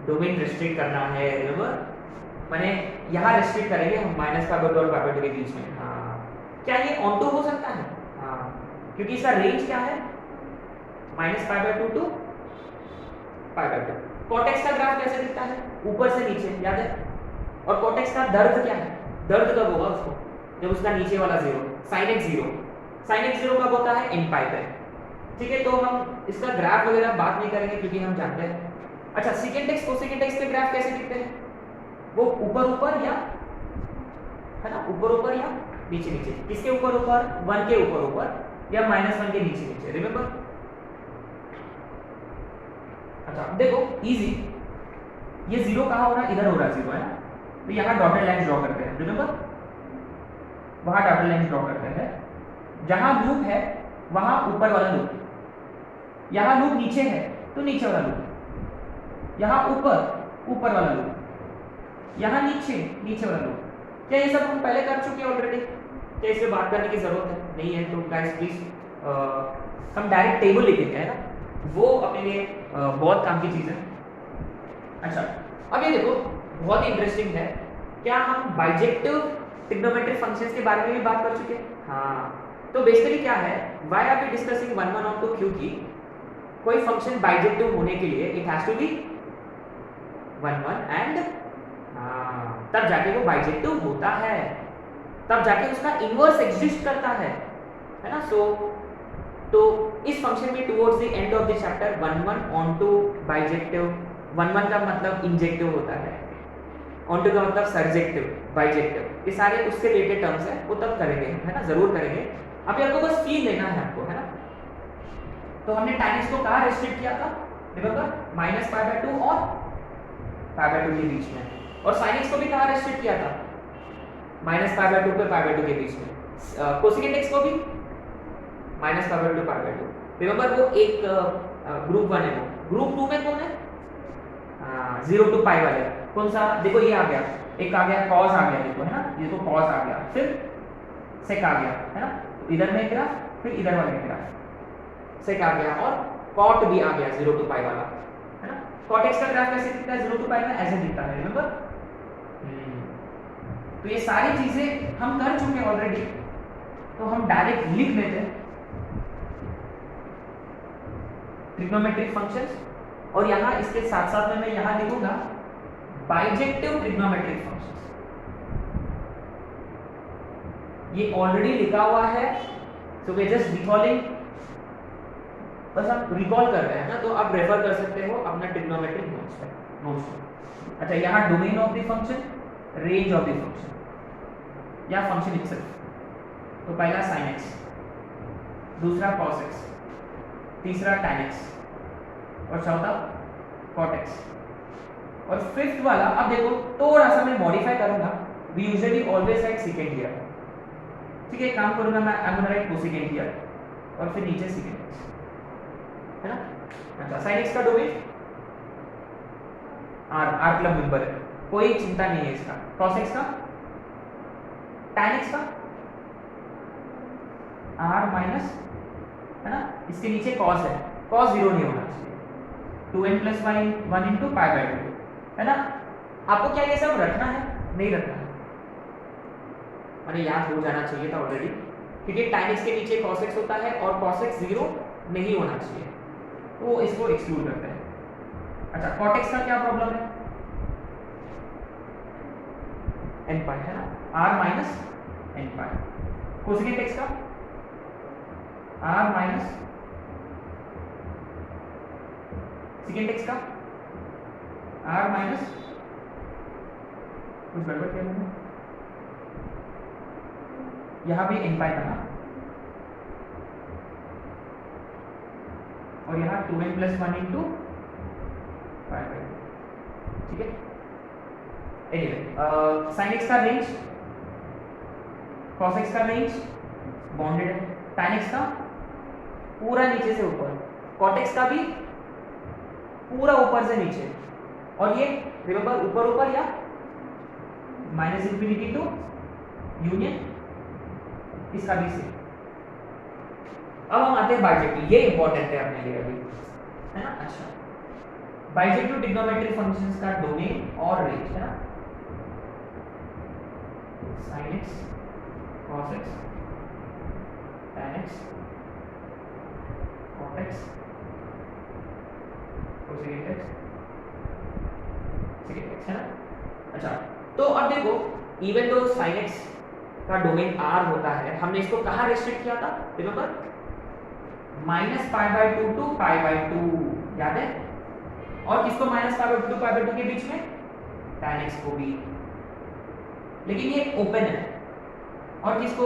A: डोमेन रिस्ट्रिक्ट करना है, रिमेंबर, माने यहाँ रिस्ट्रिक्ट करेंगे हम -π/2 और π/2 के बीच में। हाँ, क्या ये ऑन टू हो सकता है? हाँ, क्योंकि इसका रेंज क्या है? -π/2 to π/2। कॉटेक्स का ग्राफ कैसे दिखता है? ऊपर से नीचे, याद है? और कॉटेक्स का दर्द क्या है? दर्द कब होगा उसको? जब उसका नीचे वाला 0, sin x 0। sin x 0 कब होता है? n π पे, ठीक है। तो हम इसका ग्राफ वगैरह बात नहीं करेंगे क्योंकि हम जानते हैं। अच्छा, सेकंड x कोसेकंड x के ग्राफ कैसे दिखते हैं? वो ऊपर ऊपर या, है ना, ऊपर ऊपर या नीचे नीचे। किसके ऊपर ऊपर? 1 के ऊपर ऊपर या -1 के नीचे नीचे, रिमेंबर? अच्छा देखो इजी, ये 0 कहाँ हो रहा है? इधर हो रहा है 0, है ना। तो यहाँ डॉटेड लाइन ड्रॉ करते हैं, रिमेंबर? वहां डॉटेड लाइन ड्रॉ करते हैं। जहां लूप है वहां ऊपर वाला लूप, यहाँ लूप नीचे है तो नीचे वाला लूप, यहाँ ऊपर ऊपर वाला लूप, यहाँ नीचे नीचे वाला लूप। क्या ये सब हम पहले कर चुके हैं ऑलरेडी? क्या इस पे बात करने की जरूरत है? नहीं है। तो गाइस प्लीज हम डायरेक्ट टेबल लिखेंगे, है ना, वो अपने लिए बहुत काम की चीज़ है। अच्छा, अब ये देखो बहुत ही इंटरेस्टिंग है। क्या हम बाइजेक्टिव ट्रिग्नोमेट्रिक फंक्शंस के बारे में भी बात कर चुके हैं? हाँ। तो बेसिकली क्या है, why are we discussing 1 1 onto? क्योंकि कोई फंक्शन बाइजेक्टिव होने के लिए it has to be 1 1 and तब जाके वो बाइजेक्टिव होता है, तब जाके उसका इनवर्स एग्जिस्ट करता है ना। सो तो इस फंक्शन में towards the end of the chapter 1 onto bijective, 1 का मतलब इंजेक्टिव होता है, ऑन टू का मतलब सर्जेक्टिव, बाइजेक्टिव, ये सारे उससे रिलेटेड टर्म्स हैं, वो तब करेंगे हम, है ना, जरूर करेंगे। अभी आपको बस फील लेना है आपको, है ना। तो हमने tan x को कहाँ रेस्ट्रिक्ट किया था, रिमेंबर, -π/2 और π/2 के बीच में, और sin x को भी कहाँ रेस्ट्रिक्ट किया था, -π/2 पे π/2 के बीच में, कोसेकेंट x को भी -π/2 π/2। रिमेंबर वो एक ग्रुप 1 है, वो ग्रुप 2 में कौन है, 0 to π वाले, कौन सा, देखो ये आ गया, एक आ गया cos आ गया, देखो, है ना, ये तो cos आ गया, फिर sec आ गया, है ना, इधर में ग्राफ, फिर इधर वाले में ग्राफ, sec आ गया, और cot भी आ गया 0 to π वाला, है ना। cot x का ग्राफ कैसे दिखता है 0 to π में, ऐसे दिखता है, रिमेंबर। तो ये सारी चीजें हम कर चुके हैं ऑलरेडी, तो हम डायरेक्ट लिख लेते हैं ट्रिग्नोमेट्रिक फंक्शंस, और यहाँ इसके साथ साथ में मैं यहाँ लिखूंगा बाइजेक्टिव ट्रिग्नोमेट्रिक फंक्शंस। ये ऑलरेडी लिखा हुआ है, सो वी जस्ट रिकॉलिंग, बस आप रिकॉल कर रहे हैं ना, तो आप रेफर कर सकते हो अपना ट्रिग्नोमेट्रिक नोट्स में। अच्छा, यहाँ domain of the function, range of the function या फंक्शन इटसेल्फ, तो पहला sin x, दूसरा cos x, तीसरा tan x, और चौथा cot x, और फिफ्थ वाला, अब देखो थोड़ा सा मैं मॉडिफाई करूंगा, we usually always write secant here, ठीक है, काम करूंगा मैं, I am gonna write cosecant here, और फिर नीचे सेकेंड x, है ना। अच्छा, sin x का डोमेन r क्लब मेंबर है, कोई चिंता नहीं है इसका। cos x का, tan x का r माइनस, है ना, इसके नीचे cos है, cos 0 नहीं होना चाहिए, 2n + 1 into π/2, है ना। आपको क्या ये सब रखना है, नहीं रखना है, अरे याद हो जाना चाहिए था ऑलरेडी, क्योंकि tan x के नीचे cos x होता है और cos x 0 नहीं होना चाहिए, तो इसको एक्सक्लूड करते हैं। अच्छा, cot x का क्या प्रॉब्लम है, n π, है ना, r minus n π। Cosecant x का r माइनस सेकेंड x का r माइनस, कुछ गड़बड़ किया मैंने, यहाँ भी n π था ना, और यहाँ 2n + 1 into π/2, ठीक है। एनीवे, sin x का रेंज, cos x का रेंज बाउंडेड है, tan x का पूरा नीचे से ऊपर, cot x का भी पूरा ऊपर से नीचे, और ये रिमेंबर ऊपर ऊपर या -∞ टू यूनियन इसका भी से। अब हम आते हैं बाइजेक्टिव, ये इंपॉर्टेंट है अपने लिए अभी, है ना। अच्छा, बाइजेक्टिव ट्रिग्नोमेट्रिक फंक्शंस का डोमेन और रेंज, है ना, sin x, cos x, tan x, cot x, cosecant x, secant x, है ना। अच्छा, तो अब देखो, इवन दो sin x का डोमेन r होता है, हमने इसको कहाँ रेस्ट्रिक्ट किया था, रिमेंबर, -π/2 to π/2, याद है, और किसको -π/2 to π/2 के बीच में, tan x को भी, लेकिन ये ओपन है, और किसको,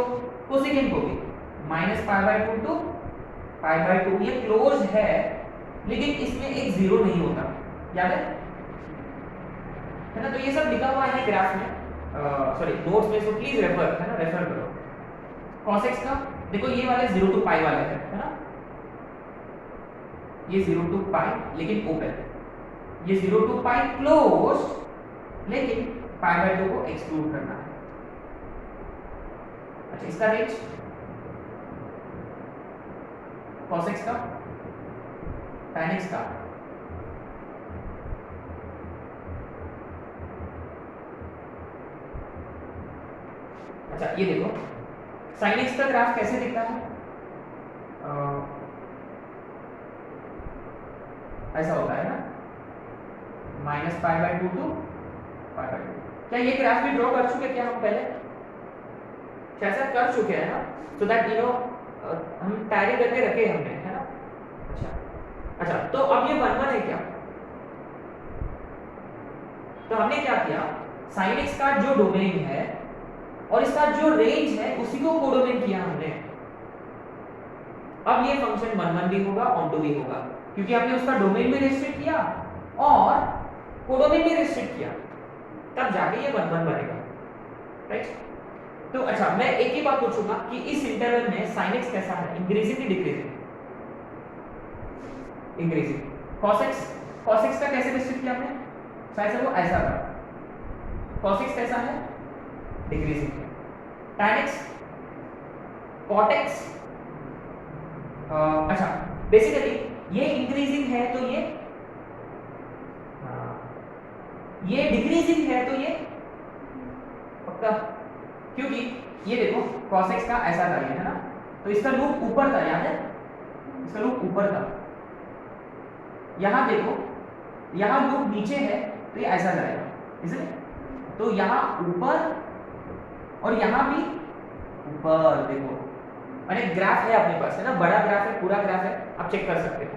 A: कोसेकेंट को भी, -π/2 to π/2, ये क्लोज है, लेकिन इसमें एक 0 नहीं होता, याद है ना। तो ये सब लिखा हुआ है ग्राफ में, सॉरी नोट्स में, सो प्लीज रेफर, है ना, रेफर करो। cos x का देखो, ये वाले 0 to π वाले है ना, ये 0 to π लेकिन ओपन, ये 0 to π क्लोज, लेकिन π/2 को एक्सक्लूड करना है। अच्छा, इसका रेंज cos x का, tan x का, अच्छा ये देखो sin x का ग्राफ कैसे दिखता है, ऐसा होता है ना, -π/2 to π/2। क्या ये ग्राफ भी ड्रॉ कर चुके क्या हम पहले, कैसा कर चुके हैं ना, सो दैट यू नो हम टैली करके रखे हमने, है ना। अच्छा तो अब ये 1 1 है क्या, तो हमने क्या किया, sin x का जो डोमेन है और इसका जो रेंज है उसी को कोडोमेन किया हमने। अब ये फंक्शन 1 1 भी होगा, ऑन टू भी होगा, क्योंकि हमने उसका डोमेन भी रिस्ट्रिक्ट किया और कोडोमेन भी रिस्ट्रिक्ट किया, तब जाके ये 1 1 बनेगा, राइट। तो अच्छा मैं एक ही बात पूछूंगा कि इस इंटरवल में sin x कैसा है, इंक्रीजिंग की डिक्रीजिंग, इंक्रीजिंग। cos x का कैसे रिस्ट्रिक्ट किया हमने, शायद से वो ऐसा था, cos x कैसा है, decreasing. tan x, cot x, अच्छा बेसिकली ये इंक्रीजिंग है तो ये डिक्रीजिंग है तो ये पक्का, क्योंकि ये देखो cos x का ऐसा था ये, है ना, तो इसका लूप ऊपर था, याद है, इसका लूप ऊपर था। यहाँ देखो यहाँ लूप नीचे है तो ये ऐसा जाएगा, इसलिए तो यहाँ ऊपर और यहाँ भी ऊपर, देखो मैंने ग्राफ है अपने पास, है ना, बड़ा ग्राफ है, पूरा ग्राफ है, आप चेक कर सकते हो,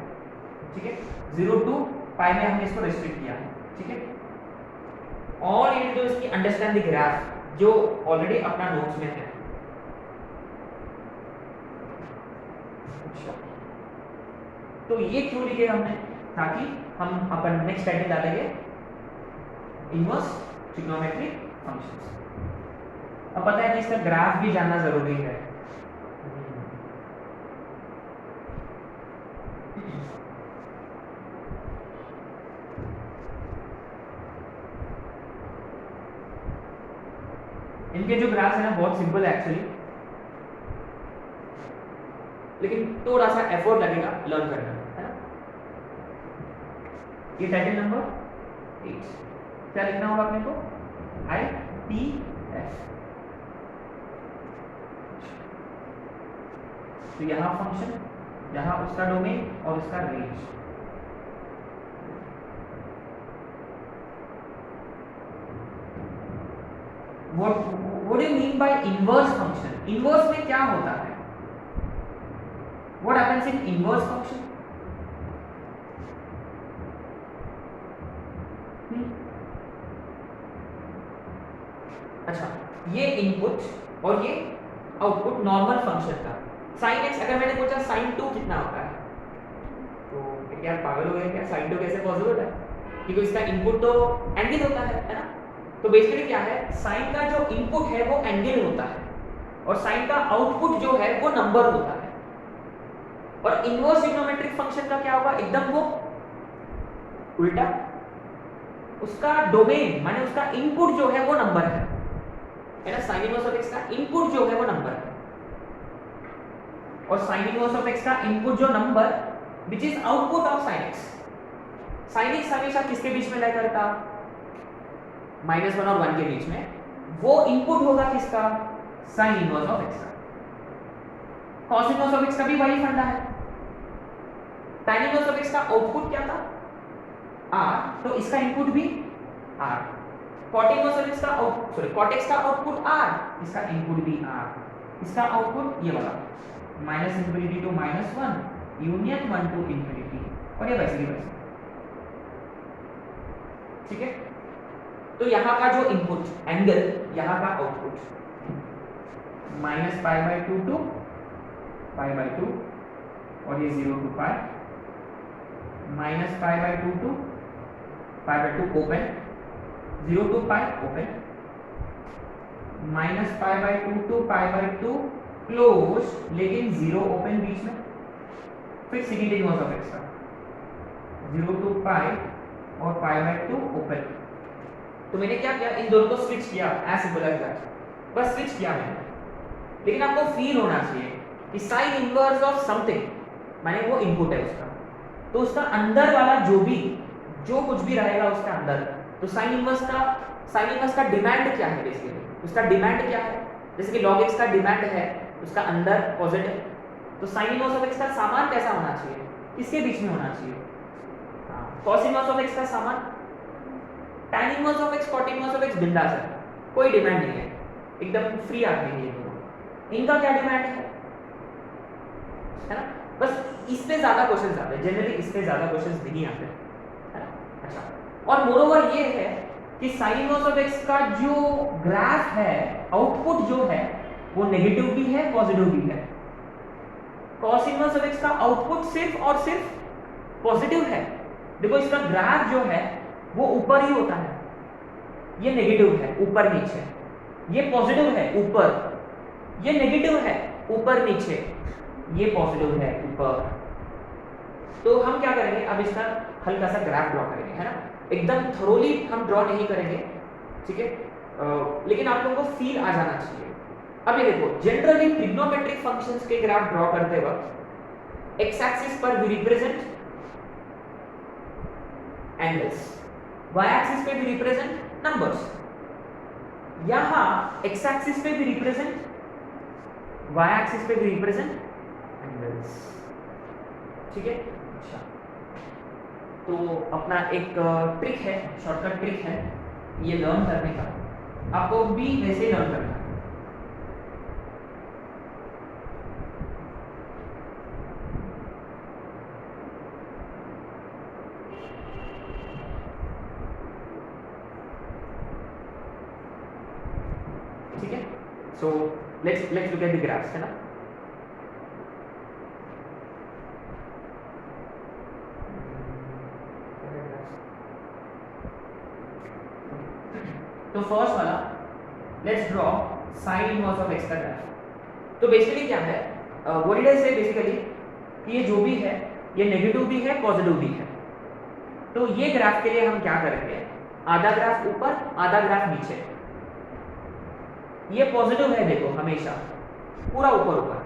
A: ठीक है। 0 to पाई में हमने इसको रिस्ट्रिक्ट किया है, ठीक है। और ये जो इसकी अंडरस्टैंड द ग्राफ जो ऑलरेडी अपना नोट्स में है। तो ये क्यों लिखे हमने, ताकि हम अपन नेक्स्ट टाइटल डालेंगे इनवर्स ट्रिग्नोमेट्रिक फंक्शंस। अब पता है कि इसका ग्राफ भी जानना जरूरी है, इनके जो ग्राफ्स है ना बहुत सिंपल है एक्चुअली, लेकिन थोड़ा सा एफर्ट लगेगा लर्न करने में, है ना। ये टाइटल नंबर 8 क्या लिखना होगा अपने को, ITF। तो यहाँ फंक्शन, यहाँ उसका डोमेन और उसका range. What do you mean by inverse function? Inverse में क्या होता है? What happens in inverse function? अच्छा ये इनपुट और ये आउटपुट नॉर्मल फंक्शन का sin x, अगर मैंने पूछा sin 2 कितना होता है, तो क्या पागल हो गए क्या, sin 2 कैसे पॉसिबल है, क्योंकि इसका इनपुट तो एंगल होता है ना। तो बेसिकली क्या है, sin का जो इनपुट है वो एंगल होता है और sin का आउटपुट जो है वो नंबर होता है। और इनवर्स ट्रिग्नोमेट्रिक फंक्शन का क्या होगा, एकदम वो उल्टा, उसका डोमेन माने उसका इनपुट जो है वो नंबर है ना, sin इनवर्स ऑफ x का इनपुट जो है वो नंबर है और sin इनवर्स ऑफ x का इनपुट जो number which is output of sin x। sin x हमेशा किसके बीच में लाई करता, -1 और 1 के बीच में, वो इनपुट होगा किसका, sin इनवर्स ऑफ x का। cos इनवर्स ऑफ x का भी वही फंडा है। tan इनवर्स ऑफ x का आउटपुट क्या था, r, तो इसका इनपुट भी r। cot inverse of x का cot x का आउटपुट r, इसका इनपुट भी r। इसका आउटपुट ये वाला -∞ to -1 यूनियन 1 to ∞, और ये वैसे ही वैसे, ठीक है। तो यहाँ का जो इनपुट एंगल, यहाँ का आउटपुट -π/2 to π/2 और ये 0 to π, -π/2 to π/2 open, 0 to π open, -π/2 to π/2 close, लेकिन 0 ओपन बीच में, फिर सिगिट इनवर्स ऑफ x का 0 to π और π/2 ओपन। तो मैंने क्या किया, इन दोनों को स्विच किया, एज सिंपल एज दैट, बस स्विच किया मैंने। लेकिन आपको फील होना चाहिए कि साइन इनवर्स ऑफ समथिंग माने वो इनपुट है उसका, तो उसका अंदर वाला जो कुछ भी रहेगा उसका अंदर, तो साइन इनवर्स का डिमांड क्या है, बेसिकली उसका डिमांड क्या है, जैसे कि log x का डिमांड है उसका अंदर पॉजिटिव, तो साइन इनवर्स ऑफ x का सामान कैसा होना चाहिए, किसके बीच में होना चाहिए, cos इनवर्स ऑफ x का सामान tan inverse of x, cot inverse of x बिंदास है, कोई डिमांड नहीं है, एकदम फ्री आदमी है ये दोनों। इनका क्या डिमांड है, है ना। बस इस पे ज्यादा क्वेश्चंस आते हैं, जनरली इस पे ज्यादा क्वेश्चंस नहीं आते, है ना। अच्छा, और मोरोवर ये है कि sin इनवर्स ऑफ x का जो ग्राफ है, आउटपुट जो है वो नेगेटिव भी है पॉजिटिव भी है। cos इनवर्स ऑफ x का आउटपुट सिर्फ और सिर्फ पॉजिटिव है। देखो इसका ग्राफ जो है वो ऊपर ही होता है, ये नेगेटिव है ऊपर नीचे, ये पॉजिटिव है ऊपर, ये नेगेटिव है ऊपर नीचे, ये पॉजिटिव है ऊपर। तो हम क्या करेंगे, अब इसका हल्का सा ग्राफ ड्रॉ करेंगे, है ना। एकदम थोरोली हम ड्रॉ नहीं करेंगे, ठीक है, लेकिन आप लोगों को फील आ जाना चाहिए। अब ये देखो, जनरली ट्रिग्नोमेट्रिक फंक्शंस के ग्राफ ड्रॉ करते वक्त एक्स एक्सिस पर we represent angles, y axis पे वी रिप्रेजेंट नंबर्स। यहां एक्स एक्सिस पे भी रिप्रेजेंट, वाई एक्सिस पे भी रिप्रेजेंट एंगल्स, ठीक है। अच्छा, तो अपना एक ट्रिक है, शॉर्टकट ट्रिक है ये लर्न करने का, आपको भी वैसे ही लर्न करना है। ठीक है, so let's look at the graphs, है ना। तो फर्स्ट वाला, let's draw sign inverse of x का ग्राफ। तो बेसिकली क्या है, व्हाट डिड आई से बेसिकली कि ये जो भी है ये नेगेटिव भी है पॉजिटिव भी है। तो ये ग्राफ के लिए हम क्या करेंगे, आधा ग्राफ ऊपर आधा ग्राफ नीचे। ये पॉजिटिव है देखो हमेशा, पूरा ऊपर ऊपर,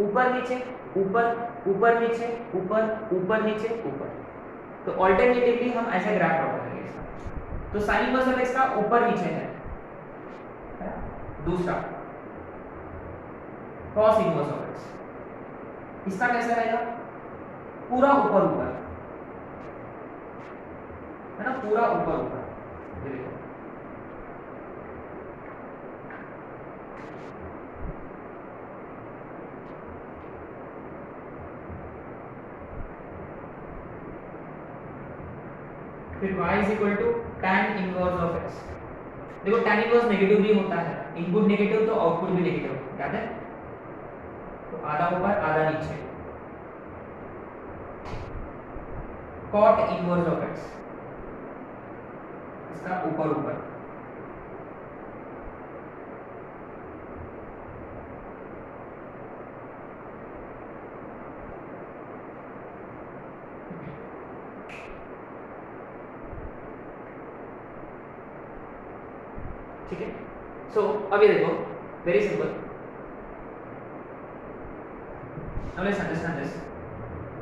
A: ऊपर नीचे ऊपर, ऊपर नीचे ऊपर, ऊपर नीचे ऊपर। तो ऑल्टरनेटिवली हम ऐसे ग्राफ ड्रॉ करेंगे इसका। तो साइन इनवर्स ऑफ एक्स का ऊपर नीचे है। दूसरा कॉस इनवर्स ऑफ एक्स, इसका कैसा रहेगा, पूरा ऊपर ऊपर, है ना, पूरा ऊपर ऊपर। ये देखो, फिर y is equal to tan inverse of x। देखो tan इनवर्स नेगेटिव भी होता है, इनपुट नेगेटिव तो आउटपुट भी नेगेटिव, याद है। तो आधा ऊपर आधा नीचे, cot इनवर्स ऑफ x, इसका ऊपर ऊपर, ठीक है। सो अब ये देखो, very simple, now let's understand this।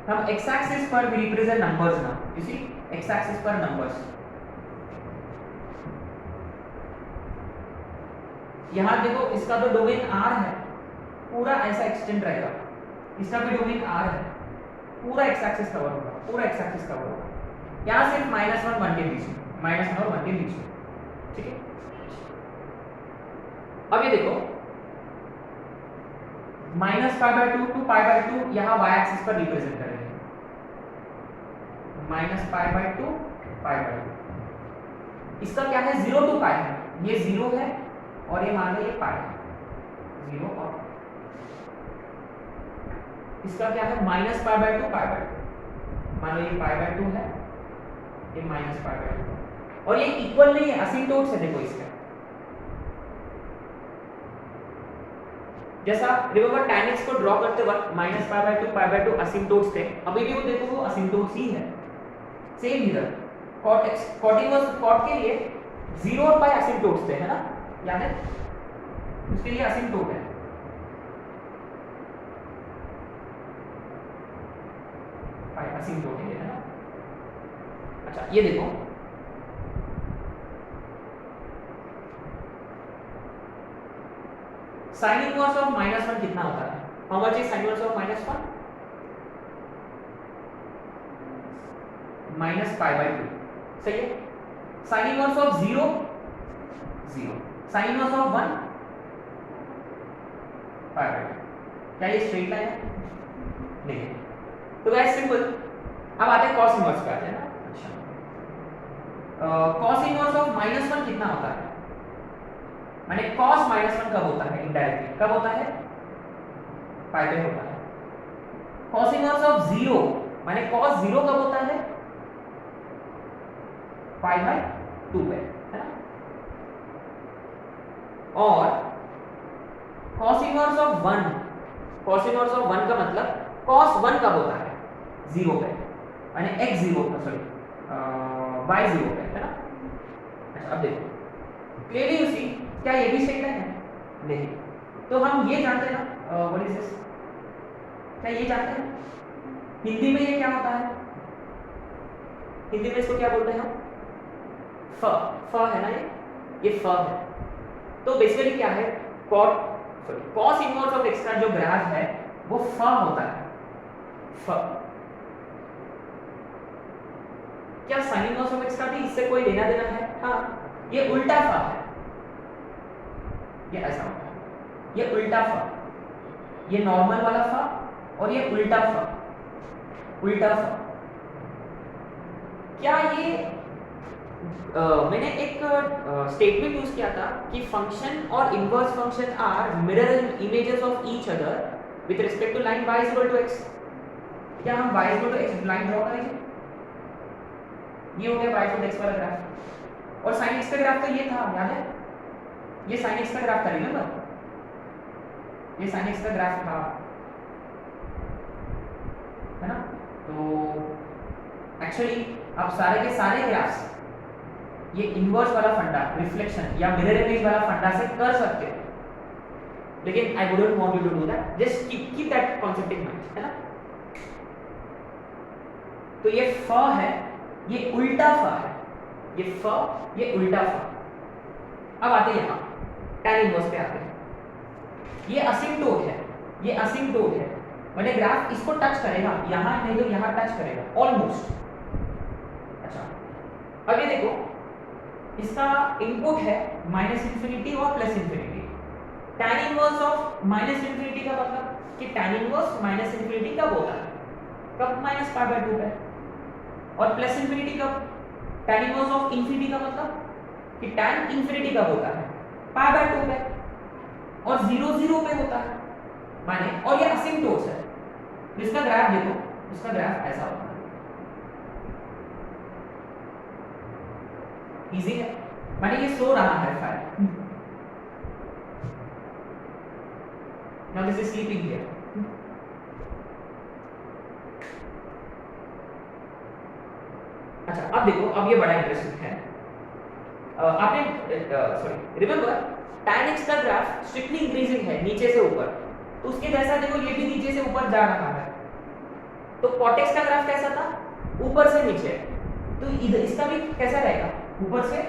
A: हम x axis पर we represent numbers now, you see x axis पर numbers, यहां देखो इसका तो डोमेन r है, पूरा ऐसा एक्सटेंड रहेगा, इसका भी डोमेन r है, पूरा x axis कवर होगा, पूरा x axis कवर होगा। यहां सिर्फ -1 1 के बीच में, -1 और 1 के बीच में, ठीक है। अब ये देखो -π/2 to π/2 यहाँ y एक्सिस पर रिप्रेजेंट करेंगे, -π/2 π/2। इसका क्या है, 0 to π है, ये 0 है और ये मान लो ये π है, 0 और इसका क्या है, -π/2 π/2, मान लो ये π/2 है, ये -π/2, और ये इक्वल नहीं है, असिम्प्टोट्स है। देखो इसका जैसा रिमेंबर tan x को ड्रॉ करते वक्त -π/2 π/2 असिम्प्टोट्स थे, अभी भी वो देखो वो असिम्प्टोट्स ही है। सेम इधर cot x, cot inverse cot के लिए 0 और π असिम्प्टोट्स थे, है ना, याद है, उसके लिए असिम्प्टोट है। π असिम्प्टोट है ना। अच्छा ये देखो, साइन इनवर्स ऑफ -1 कितना होता है, how much is sine inverse of -1, -π/2, सही है। Sine inverse of 0 0, sign inverse of 1 π/2, क्या ये स्ट्रेट लाइन है? नहीं है। तो गाइस सिंपल। अब आते हैं कॉस इनवर्स पे आते हैं ना। अच्छा, कॉस इनवर्स ऑफ -1 कितना होता है? माने cos -1 कब होता है? इनडायरेक्टली कब होता है? पाई पे होता है। cos इनवर्स ऑफ 0 माने cos 0 कब होता है? पाई बाय 2 पे, है ना? और cos इनवर्स ऑफ 1 का मतलब cos 1 कब होता है? 0 पे, माने x 0 का सॉरी y 0 पे, है ना? अच्छा, अब देखो क्लियरली यू सी, क्या ये भी स्ट्रेट लाइन है? नहीं। तो हम ये जानते हैं ना, व्हाट इज दिस, क्या ये जानते हैं हिंदी में ये क्या होता है? हिंदी में इसको क्या बोलते हैं हम? फ है ना, ये फ है। तो बेसिकली क्या है, cos इनवर्स ऑफ x का जो ग्राफ है वो फ होता है, फ। क्या sin इनवर्स ऑफ x का भी इससे कोई लेना देना है? हाँ, ये उल्टा फ है, ये ऐसा होता है, ये उल्टा फ, ये नॉर्मल वाला फ और ये उल्टा फ, उल्टा फ। क्या ये मैंने एक स्टेटमेंट यूज किया था कि फंक्शन और inverse function are mirror images of each other with respect to line y equal to x। क्या हम y equal to x line draw करेंगे? ये हो गया y इक्वल टू x वाला ग्राफ, और sin x का ग्राफ तो ये था, याद है? ये sin x का ग्राफ था, रिमेंबर? ये sin x का ग्राफ था, है ना? तो एक्चुअली अब सारे के सारे ग्राफ्स ये इनवर्स वाला फंडा, रिफ्लेक्शन या मिरर इमेज वाला फंडा से कर सकते हो, लेकिन I wouldn't want you to do that, just keep that concept in mind, है ना? तो ये फ है, ये उल्टा फ है, ये फ, ये उल्टा फ। अब आते हैं यहां tan इनवर्स पे आते हैं। ये असिम्प्टोट है, ये असिम्प्टोट है, मैंने ग्राफ इसको टच करेगा, यहां नहीं तो यहां टच करेगा ऑलमोस्ट। अच्छा, अब ये देखो, इसका इनपुट है -इंफिनिटी और +infinity. tan inverse of -infinity का मतलब कि tan इनवर्स -इंफिनिटी कब होता है? कब -π/2 पे, और +इंफिनिटी कब? tan इनवर्स ऑफ इंफिनिटी का मतलब कि tan इंफिनिटी कब होता है? π/2 पे, और 0 0 पे होता है, माने, और ये असिम्प्टोट्स है। इसका ग्राफ देखो, इसका ग्राफ ऐसा होता है, इजी है, माने ये सो रहा है file, now this is sleeping here. अच्छा, अब देखो, अब ये बड़ा इंटरेस्टिंग है। आपने सॉरी रिमेंबर, tan x का ग्राफ स्ट्रिक्टली इंक्रीजिंग है नीचे से ऊपर, तो उसके जैसा देखो ये भी नीचे से ऊपर जा रहा है। तो cot x का ग्राफ कैसा था? ऊपर से नीचे, तो इधर इसका भी कैसा रहेगा? ऊपर से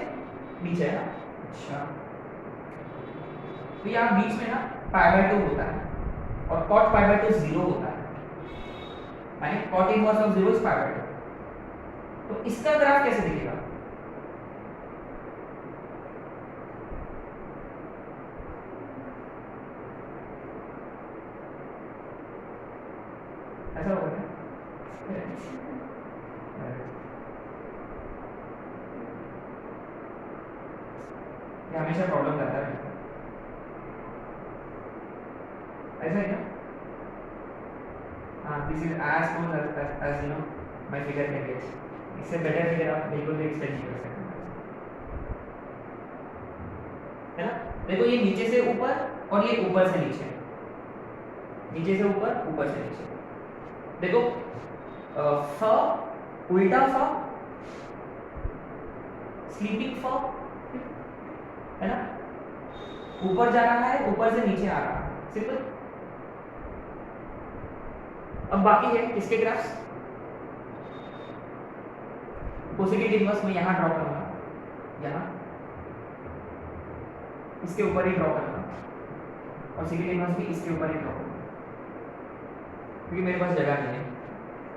A: नीचे, है ना? अच्छा, तो यहाँ बीच में ना π/2 होता है और cot π/2 0 होता है, माने cot इनवर्स ऑफ 0 इज π/2। तो इसका ग्राफ कैसे दिखेगा? ऐसा होगा क्या? ये हमेशा प्रॉब्लम करता है, ऐसा है क्या? हाँ, this is as close as you know my figure can get. इससे बेटर फिगर आप बिल्कुल भी एक्सपेक्ट नहीं कर सकते, है ना? देखो, ये नीचे से ऊपर और ये ऊपर से नीचे, नीचे से ऊपर, ऊपर से नीचे। देखो, फ, उल्टा फ, स्लीपिंग फ, है ना? ऊपर जा रहा है, ऊपर से नीचे आ रहा है, सिंपल। अब बाकी है किसके ग्राफ्स? कोसेकेंट इनवर्स में यहां ड्रॉ करूंगा, यहां इसके ऊपर ही ड्रॉ करूंगा, और सेकेंड इनवर्स भी इसके ऊपर ही ड्रॉ करूंगा, क्योंकि मेरे पास जगह नहीं है,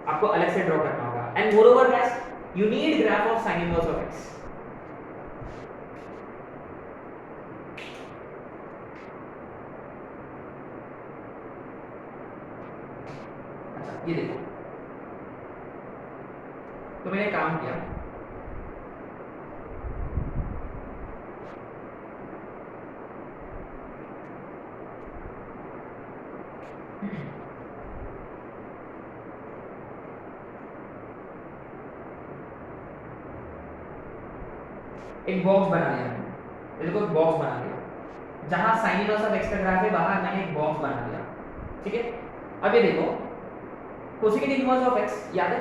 A: आपको अलग से ड्रॉ करना होगा। And moreover guys, you need graph of sin inverse of x। ये देखो, तो मैंने काम किया, एक बॉक्स बना लिया मैंने, ये देखो बॉक्स बना लिया, जहां साइन इनवर्स ऑफ एक्स का ग्राफ है बाहर मैंने एक बॉक्स बना लिया, ठीक है। अब ये देखो कोसेकेंट इनवर्स ऑफ एक्स याद है,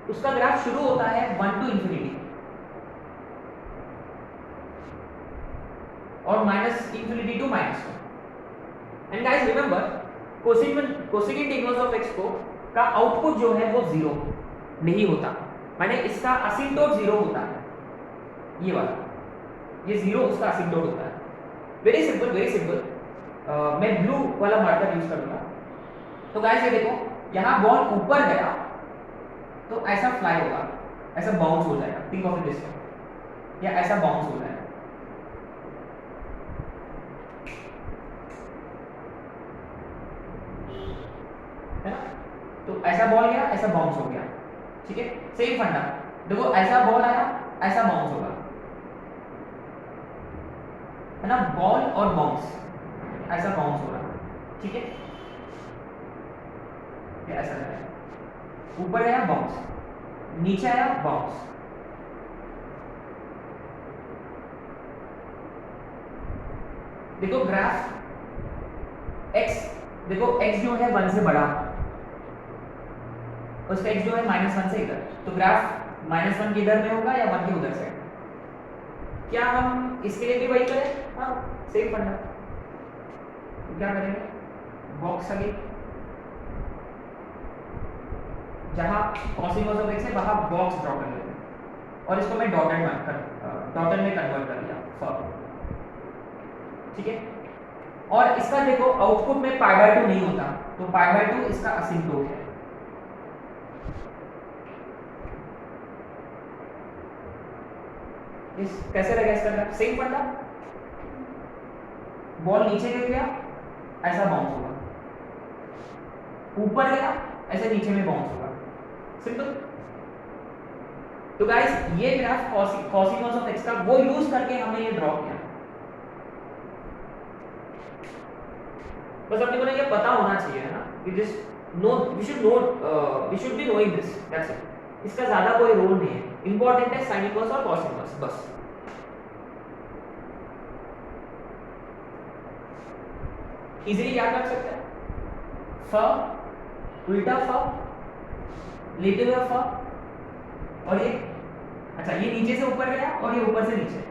A: उसका ग्राफ शुरू होता है 1 टू इंफिनिटी और minus infinity to -1। And guys remember cosecant inverse of x को का आउटपुट जो है वो जीरो नहीं होता, माने इसका असिम्प्टोट जीरो होता है, ये वाला, ये जीरो उसका असिम्प्टोट होता है। Very simple, very simple. मैं ब्लू वाला मार्कर यूज करूंगा। तो गाइस ये देखो, यहाँ बॉल ऊपर गया तो ऐसा फ्लाई होगा, ऐसा बाउंस हो जाएगा, think of it this way, या ऐसा बाउंस हो जाएगा, है ना। तो ऐसा बॉल गया, ऐसा बाउंस हो गया, ठीक है। सेम फंडा, देखो ऐसा बॉल आया, ऐसा बाउंस होगा, है ना, बॉल और बाउंस, ऐसा बाउंस हो रहा, ठीक है, ये ऐसा है, ऊपर आया बाउंस, नीचे आया बाउंस, देखो ग्राफ x, देखो x जो है 1 से बड़ा, उसका x जो है -1 से इधर, तो ग्राफ -1 के इधर में होगा या 1 के उधर से। क्या हम इसके लिए भी वही करें? हाँ, सेम फंडा। क्या करेंगे, बॉक्स अगे, जहां cos इनवर्स ऑफ x है वहां बॉक्स ड्रॉ कर लेते हैं और इसको मैं डॉटेड में कन्वर्ट कर दिया फॉर, ठीक है। और इसका देखो आउटपुट में π/2 नहीं होता, तो π/2 इसका असिम्प्टोट है। इस कैसे लगा इसका ग्राफ, सेम फंडा, बॉल नीचे गिर गया, ऐसा बाउंस होगा, ऊपर गया, ऐसे नीचे में बाउंस होगा, सिंपल। तो गाइस ये graph cos inverse of x का वो यूज करके हमने ये ड्रॉ किया। बस अपने को ना ये पता होना चाहिए, है ना, कि this no we should be knowing this, that's it. इसका ज्यादा कोई रोल नहीं है, इंपॉर्टेंट है साइन इनवर्स और cos इनवर्स, बस। इजीली याद रख सकते हैं, फ उल्टा फ, लेते हुए फ, और ये अच्छा ये नीचे से ऊपर गया और ये ऊपर से नीचे,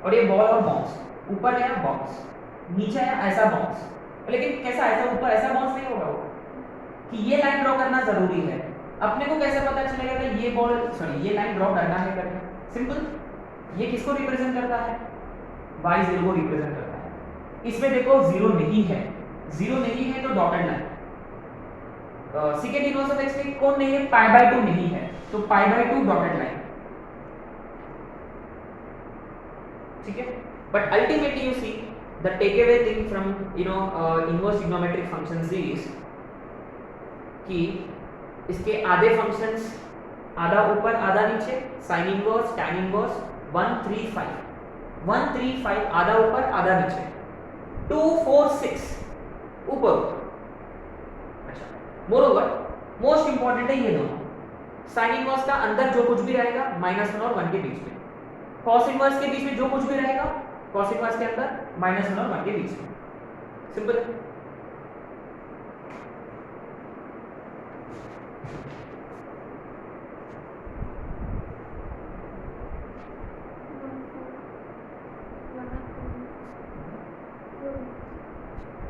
A: और ये बॉल और बाउंस, ऊपर गया बाउंस, नीचे आया ऐसा बाउंस, लेकिन कैसा ऐसा ऊपर ऐसा बाउंस नहीं होगा वो, कि ये लाइन ड्रॉ करना जरूरी है। अपने को कैसे पता चलेगा कि ये बॉल सॉरी ये लाइन ड्रॉ करना है करके, सिंपल, ये किसको रिप्रेजेंट करता है, y0 को रिप्रेजेंट करता है। इसमें देखो जीरो नहीं है, जीरो नहीं है तो dotted line, second inverse of x में कौन नहीं है, π/2 नहीं है, तो π/2 डॉटेड लाइन, ठीक है। But ultimately you see the takeaway thing from inverse trigonometric functions is कि इसके आधे फंक्शंस, आधा ऊपर आधा नीचे, साइन इनवर्स, tan इनवर्स, 1 3 5 1 3 5 आधा ऊपर आधा नीचे, 2 4 6 ऊपर। अच्छा, मोरओवर मोस्ट इंपॉर्टेंट है ये दोनों, साइन इनवर्स का अंदर जो कुछ भी रहेगा -1 और 1 के बीच में, cos इनवर्स के बीच में जो कुछ भी रहेगा cos इनवर्स के अंदर -1 और 1 के बीच में, सिंपल है।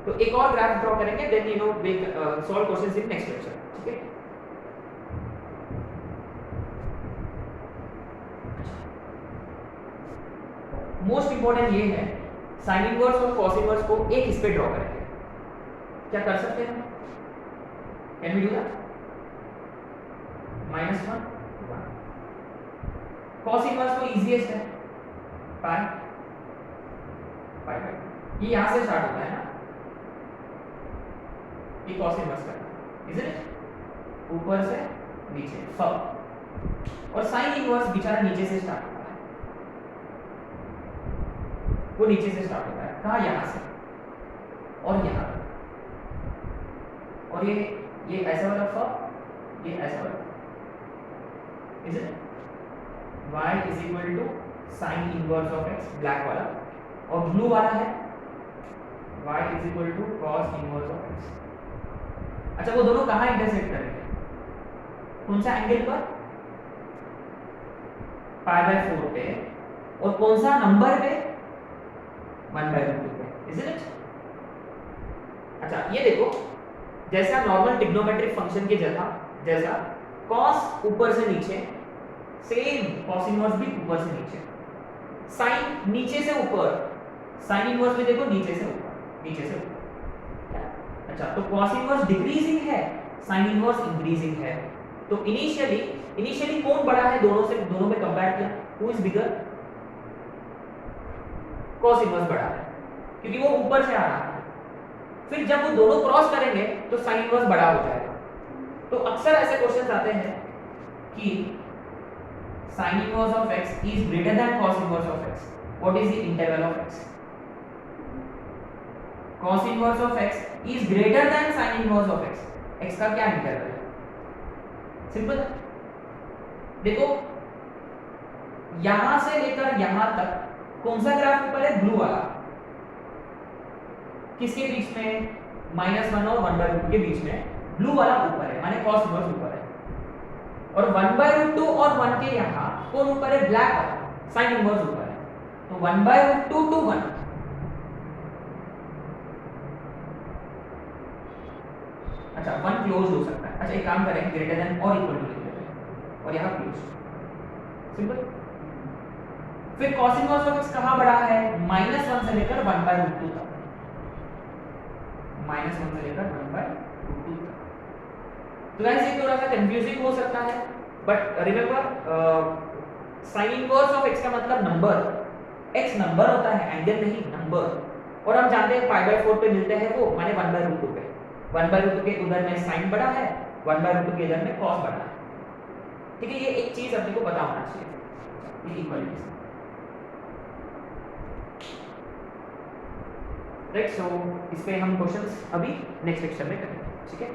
A: तो एक और ग्राफ ड्रॉ करेंगे, then we solve questions in next lecture, ठीक है। मोस्ट इंपॉर्टेंट ये है, साइन इनवर्स और cos इनवर्स को एक इस पे ड्रॉ करेंगे। क्या कर सकते हैं, can we do that, -1 1 cos inverse तो इजीएस्ट है, पाई पाई, ये यहां से स्टार्ट होता है ना, ये कॉस इनवर्स करना, इजंट इट? ऊपर से नीचे फ, और साइन इनवर्स बेचारा नीचे से स्टार्ट होता है, वो नीचे से स्टार्ट होता है, कहाँ? यहाँ से और यहाँ, और ये ऐसा वाला फ, ये ऐसा वाला, isn't it? y is equal to sine inverse of x, black वाला, और ब्लू वाला है y is equal to cos inverse of x। अच्छा, वो दोनों कहाँ इंटरसेक्ट करेंगे? कौन सा एंगल पर? π/4 पे, और कौन सा नंबर पे? 1/2 पे, इजंट इट? अच्छा, ये देखो, जैसा नॉर्मल ट्रिग्नोमेट्रिक फंक्शन के जैसा cos ऊपर से नीचे, सेम cos इनवर्स भी ऊपर से नीचे, साइन नीचे से ऊपर, साइन इनवर्स में देखो नीचे से ऊपर, नीचे से ऊपर। अच्छा, तो cos इनवर्स डिक्रीजिंग है, साइन इनवर्स इंक्रीजिंग है, तो इनिशियली कौन बड़ा है दोनों में कंपेयर किया? Who is bigger? cos inverse बड़ा है, क्योंकि वो ऊपर से आ रहा है। फिर जब वो दोनों क्रॉस करेंगे तो साइन इनवर्स बड़ा हो जाएगा। तो अक्सर ऐसे क्वेश्चंस आते हैं कि sin inverse of x is greater than cos inverse of x. What is the interval of x? Cos inverse of x is greater than sin inverse of x. x का क्या इंटरवल है? Simple है। देखो, यहां से लेकर यहां तक कौन सा ग्राफ ऊपर है? ब्लू वाला। किसके बीच में? -1 और 1/2 के बीच में ब्लू वाला ऊपर है, माने cos इनवर्स ऊपर है। और 1/2 और 1 के यहाँ कौन ऊपर है? ब्लैक वाला, साइन इनवर्स ऊपर है। तो 1/2 to 1, अच्छा 1 क्लोज हो सकता है। अच्छा, एक काम करें, ग्रेटर देन और इक्वल टू लिख लेते हैं, और यहाँ क्लोज, सिंपल। फिर cos इनवर्स ऑफ x कहाँ बड़ा है? -1 से लेकर 1/2 तक, -1 से लेकर 1/2 तक। तो गाइस ये थोड़ा सा कंफ्यूजिंग हो सकता है, but remember sign inverse of x का मतलब नंबर, x नंबर होता है, एंगल नहीं, नंबर। और हम जानते हैं π/4 पे मिलते हैं वो, माने 1/2 पे, 1/2 के उधर में साइन बड़ा है, 1/2 के इधर में cos बड़ा है। ठीक है, ये एक चीज अपने को पता होना चाहिए, ये इक्वालिटी। राइट, सो इस पे हम क्वेश्चंस अभी नेक्स्ट लेक्चर में करेंगे, ठीक है।